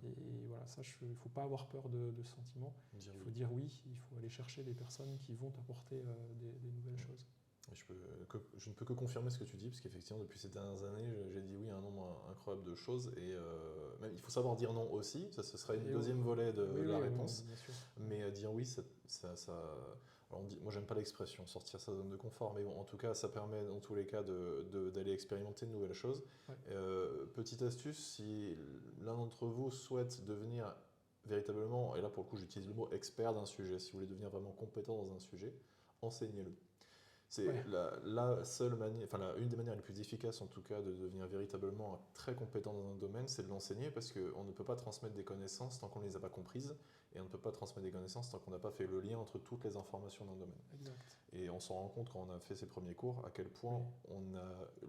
Et voilà, ça, il ne faut pas avoir peur de ce sentiment. Il faut dire oui, il faut aller chercher des personnes qui vont t'apporter des nouvelles choses. Je ne peux que confirmer ce que tu dis, parce qu'effectivement, depuis ces dernières années, j'ai dit oui à un nombre incroyable de choses, et même, il faut savoir dire non aussi, ça ce sera une deuxième volet de la réponse, mais dire oui, alors moi j'aime pas l'expression sortir sa zone de confort, mais bon, en tout cas ça permet dans tous les cas d'aller expérimenter de nouvelles choses. Petite astuce, si l'un d'entre vous souhaite devenir véritablement, et là pour le coup j'utilise le mot expert d'un sujet, si vous voulez devenir vraiment compétent dans un sujet, enseignez-le. C'est la seule manière, une des manières les plus efficaces en tout cas de devenir véritablement très compétent dans un domaine, c'est de l'enseigner, parce qu'on ne peut pas transmettre des connaissances tant qu'on ne les a pas comprises, et on ne peut pas transmettre des connaissances tant qu'on n'a pas fait le lien entre toutes les informations d'un domaine. Exact. Et on s'en rend compte quand on a fait ses premiers cours, à quel point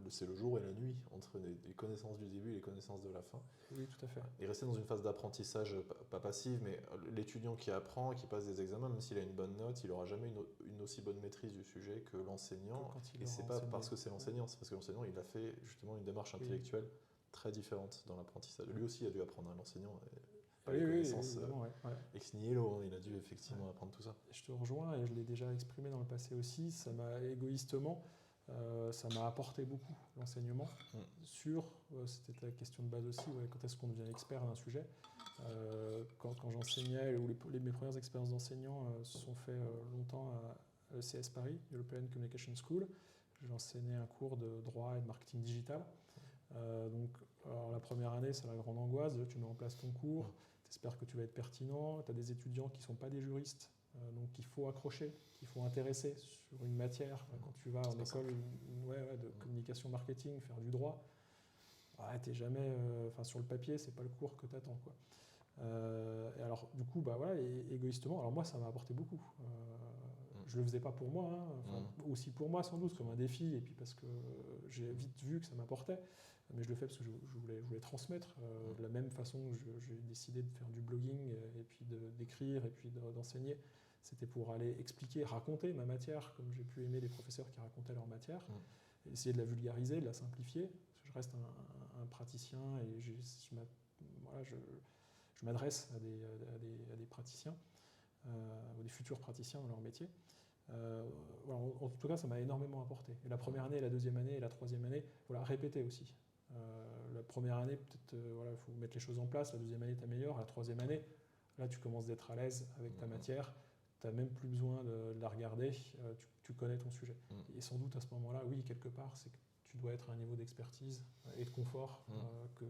c'est le jour et la nuit entre les connaissances du début et les connaissances de la fin. Oui, tout à fait. Et rester dans une phase d'apprentissage, pas passive, mais l'étudiant qui apprend, qui passe des examens, même s'il a une bonne note, il n'aura jamais une aussi bonne maîtrise du sujet que l'enseignant. Et c'est pas parce que c'est l'enseignant, c'est parce que l'enseignant, il a fait justement une démarche intellectuelle très différente dans l'apprentissage. Lui aussi a dû apprendre, l'enseignant. Les connaissances ex nihilo, il a dû effectivement apprendre tout ça. Je te rejoins, et je l'ai déjà exprimé dans le passé aussi, ça m'a égoïstement, ça m'a apporté beaucoup l'enseignement. C'était ta question de base aussi, quand est-ce qu'on devient expert d'un sujet. Quand j'enseignais, ou mes premières expériences d'enseignant se sont faites longtemps à l'ECS Paris, European Communication School. J'enseignais un cours de droit et de marketing digital. Alors la première année, c'est la grande angoisse. Tu mets en place ton cours, tu espères que tu vas être pertinent. Tu as des étudiants qui ne sont pas des juristes, donc il faut accrocher, il faut intéresser sur une matière. Quand tu vas en école de communication marketing, faire du droit, t'es jamais, sur le papier, c'est pas le cours que tu attends. Et alors, du coup, égoïstement, alors moi, ça m'a apporté beaucoup. je le faisais pas pour moi, hein, aussi pour moi sans doute, comme un défi, et puis parce que j'ai vite vu que ça m'apportait. Mais je le fais parce que je voulais transmettre. De la même façon que j'ai décidé de faire du blogging, et puis d'écrire, et puis d'enseigner. C'était pour aller expliquer, raconter ma matière, comme j'ai pu aimer les professeurs qui racontaient leur matière, essayer de la vulgariser, de la simplifier. Parce que je reste un praticien, et je m'adresse à des praticiens, ou des futurs praticiens dans leur métier. Voilà, en tout cas, ça m'a énormément apporté. Et la première année, la deuxième année et la troisième année, voilà, répéter aussi. La première année, peut-être, voilà, il faut mettre les choses en place. La deuxième année, tu améliores. La troisième année, là, tu commences d'être à l'aise avec ta matière. Tu n'as même plus besoin de la regarder. Tu connais ton sujet. Et sans doute, à ce moment-là, oui, quelque part, c'est que tu dois être à un niveau d'expertise et de confort qui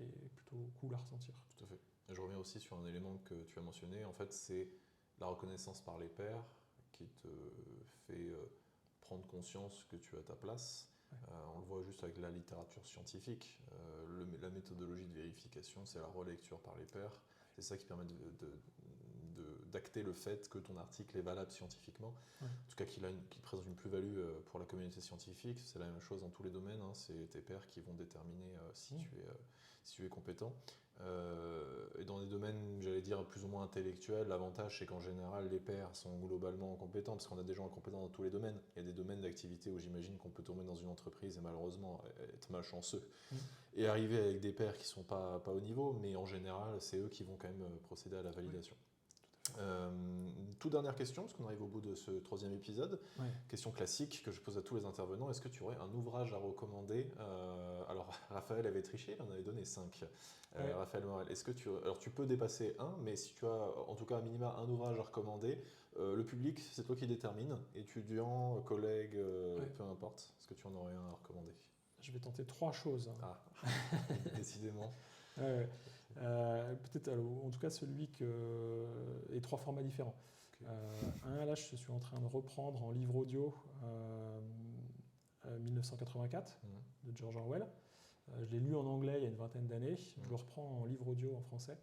est plutôt cool à ressentir. Tout à fait. Et je reviens aussi sur un élément que tu as mentionné. En fait, c'est la reconnaissance par les pairs qui te fait prendre conscience que tu as ta place. Ouais. On le voit juste avec la littérature scientifique. La méthodologie de vérification, c'est la relecture par les pairs. C'est ça qui permet d'acter le fait que ton article est valable scientifiquement. Ouais. En tout cas, qu'il présente une plus-value pour la communauté scientifique. C'est la même chose dans tous les domaines. Hein. C'est tes pairs qui vont déterminer si tu es compétent. Et dans des domaines, j'allais dire, plus ou moins intellectuels, l'avantage, c'est qu'en général, les pairs sont globalement compétents, parce qu'on a des gens compétents dans tous les domaines. Il y a des domaines d'activité où j'imagine qu'on peut tomber dans une entreprise et malheureusement être malchanceux et arriver avec des pairs qui ne sont pas au niveau, mais en général, c'est eux qui vont quand même procéder à la validation. Toute dernière question, parce qu'on arrive au bout de ce troisième épisode. Ouais. Question classique que je pose à tous les intervenants. Est-ce que tu aurais un ouvrage à recommander? Alors, Raphaël avait triché, il en avait donné 5. Ouais. Raphaël Morel, alors tu peux dépasser un, mais si tu as en tout cas à minima un ouvrage à recommander, le public, c'est toi qui détermine, étudiant, collègue, peu importe. Est-ce que tu en aurais un à recommander? Je vais tenter 3 choses. Ah, décidément. Peut-être, en tout cas, celui et 3 formats différents. Okay. Là, je suis en train de reprendre en livre audio 1984 de George Orwell. Je l'ai lu en anglais il y a une vingtaine d'années. Je le reprends en livre audio en français.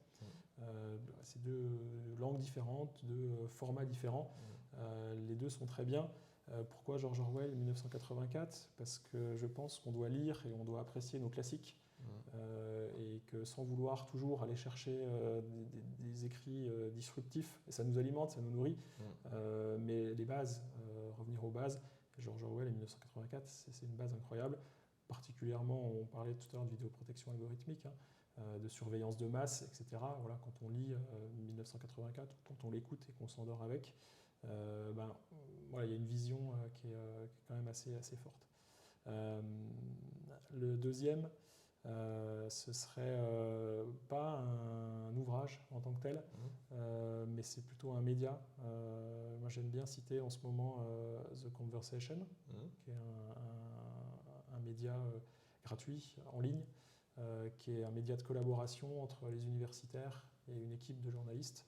C'est 2 langues différentes, 2 formats différents. Les 2 sont très bien. Pourquoi George Orwell 1984 ? Parce que je pense qu'on doit lire et on doit apprécier nos classiques. Et que sans vouloir toujours aller chercher des écrits disruptifs, et ça nous alimente, ça nous nourrit, mais les bases, revenir aux bases, George Orwell en 1984, c'est une base incroyable. Particulièrement, on parlait tout à l'heure de vidéoprotection algorithmique, de surveillance de masse, etc. Voilà, quand on lit 1984, quand on l'écoute et qu'on s'endort avec, voilà, il y a une vision qui est quand même assez forte. Le deuxième, ce serait pas un ouvrage en tant que tel, mais c'est plutôt un média. Moi, j'aime bien citer en ce moment The Conversation, qui est un média gratuit en ligne, qui est un média de collaboration entre les universitaires et une équipe de journalistes.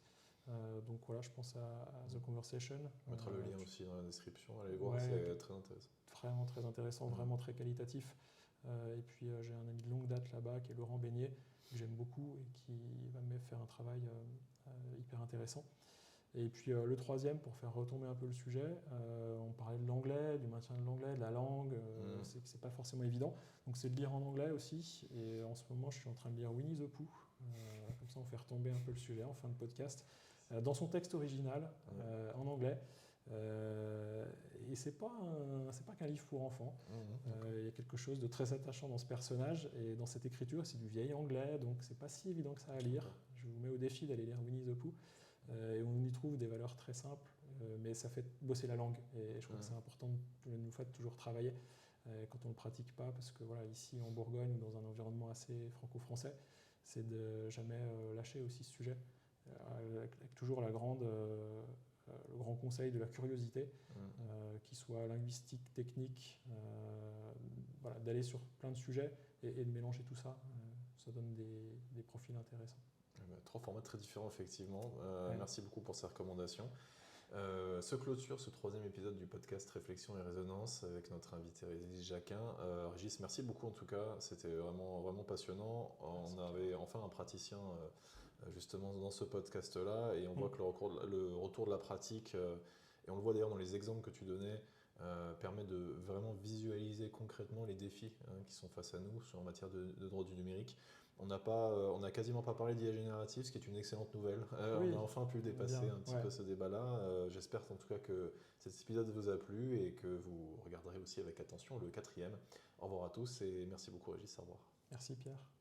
Donc voilà, je pense à The Conversation. On mettra le lien aussi dans la description, allez voir, c'est très intéressant. Vraiment très intéressant, vraiment très qualitatif. Et puis j'ai un ami de longue date là-bas qui est Laurent Beignet, que j'aime beaucoup et qui va me faire un travail hyper intéressant. Et puis le troisième, pour faire retomber un peu le sujet, on parlait de l'anglais, du maintien de l'anglais, de la langue, c'est pas forcément évident. Donc c'est de lire en anglais aussi. Et en ce moment, je suis en train de lire Winnie the Pooh. Comme ça, on fait retomber un peu le sujet en fin de podcast. Dans son texte original, en anglais. Et c'est pas qu'un livre pour enfants. Il y a quelque chose de très attachant dans ce personnage et dans cette écriture. C'est du vieil anglais, donc c'est pas si évident que ça à lire. Je vous mets au défi d'aller lire Winnie the Pooh. Et on y trouve des valeurs très simples, mais ça fait bosser la langue. Et je crois que c'est important de nous faire toujours travailler quand on ne le pratique pas, parce que voilà, ici en Bourgogne ou dans un environnement assez franco-français, c'est de jamais lâcher aussi ce sujet, avec toujours le grand conseil de la curiosité, qui soit linguistique, technique, voilà, d'aller sur plein de sujets et de mélanger tout ça. Ça donne des profils intéressants. 3 formats très différents, effectivement. Merci beaucoup pour ces recommandations. Se clôture ce 3e épisode du podcast Réflexion et Résonance avec notre invité Régis Jacquin. Régis, merci beaucoup en tout cas. C'était vraiment, vraiment passionnant. On avait enfin un praticien justement dans ce podcast-là et on voit que le retour de la pratique Et on le voit d'ailleurs dans les exemples que tu donnais, permet de vraiment visualiser concrètement les défis qui sont face à nous en matière de droit du numérique. On n'a quasiment pas parlé d'IA générative, ce qui est une excellente nouvelle. Oui, on a enfin pu dépasser bien, un petit ouais. peu ce débat-là. J'espère en tout cas que cet épisode vous a plu et que vous regarderez aussi avec attention le 4e. Au revoir à tous et merci beaucoup Régis, au revoir. Merci Pierre.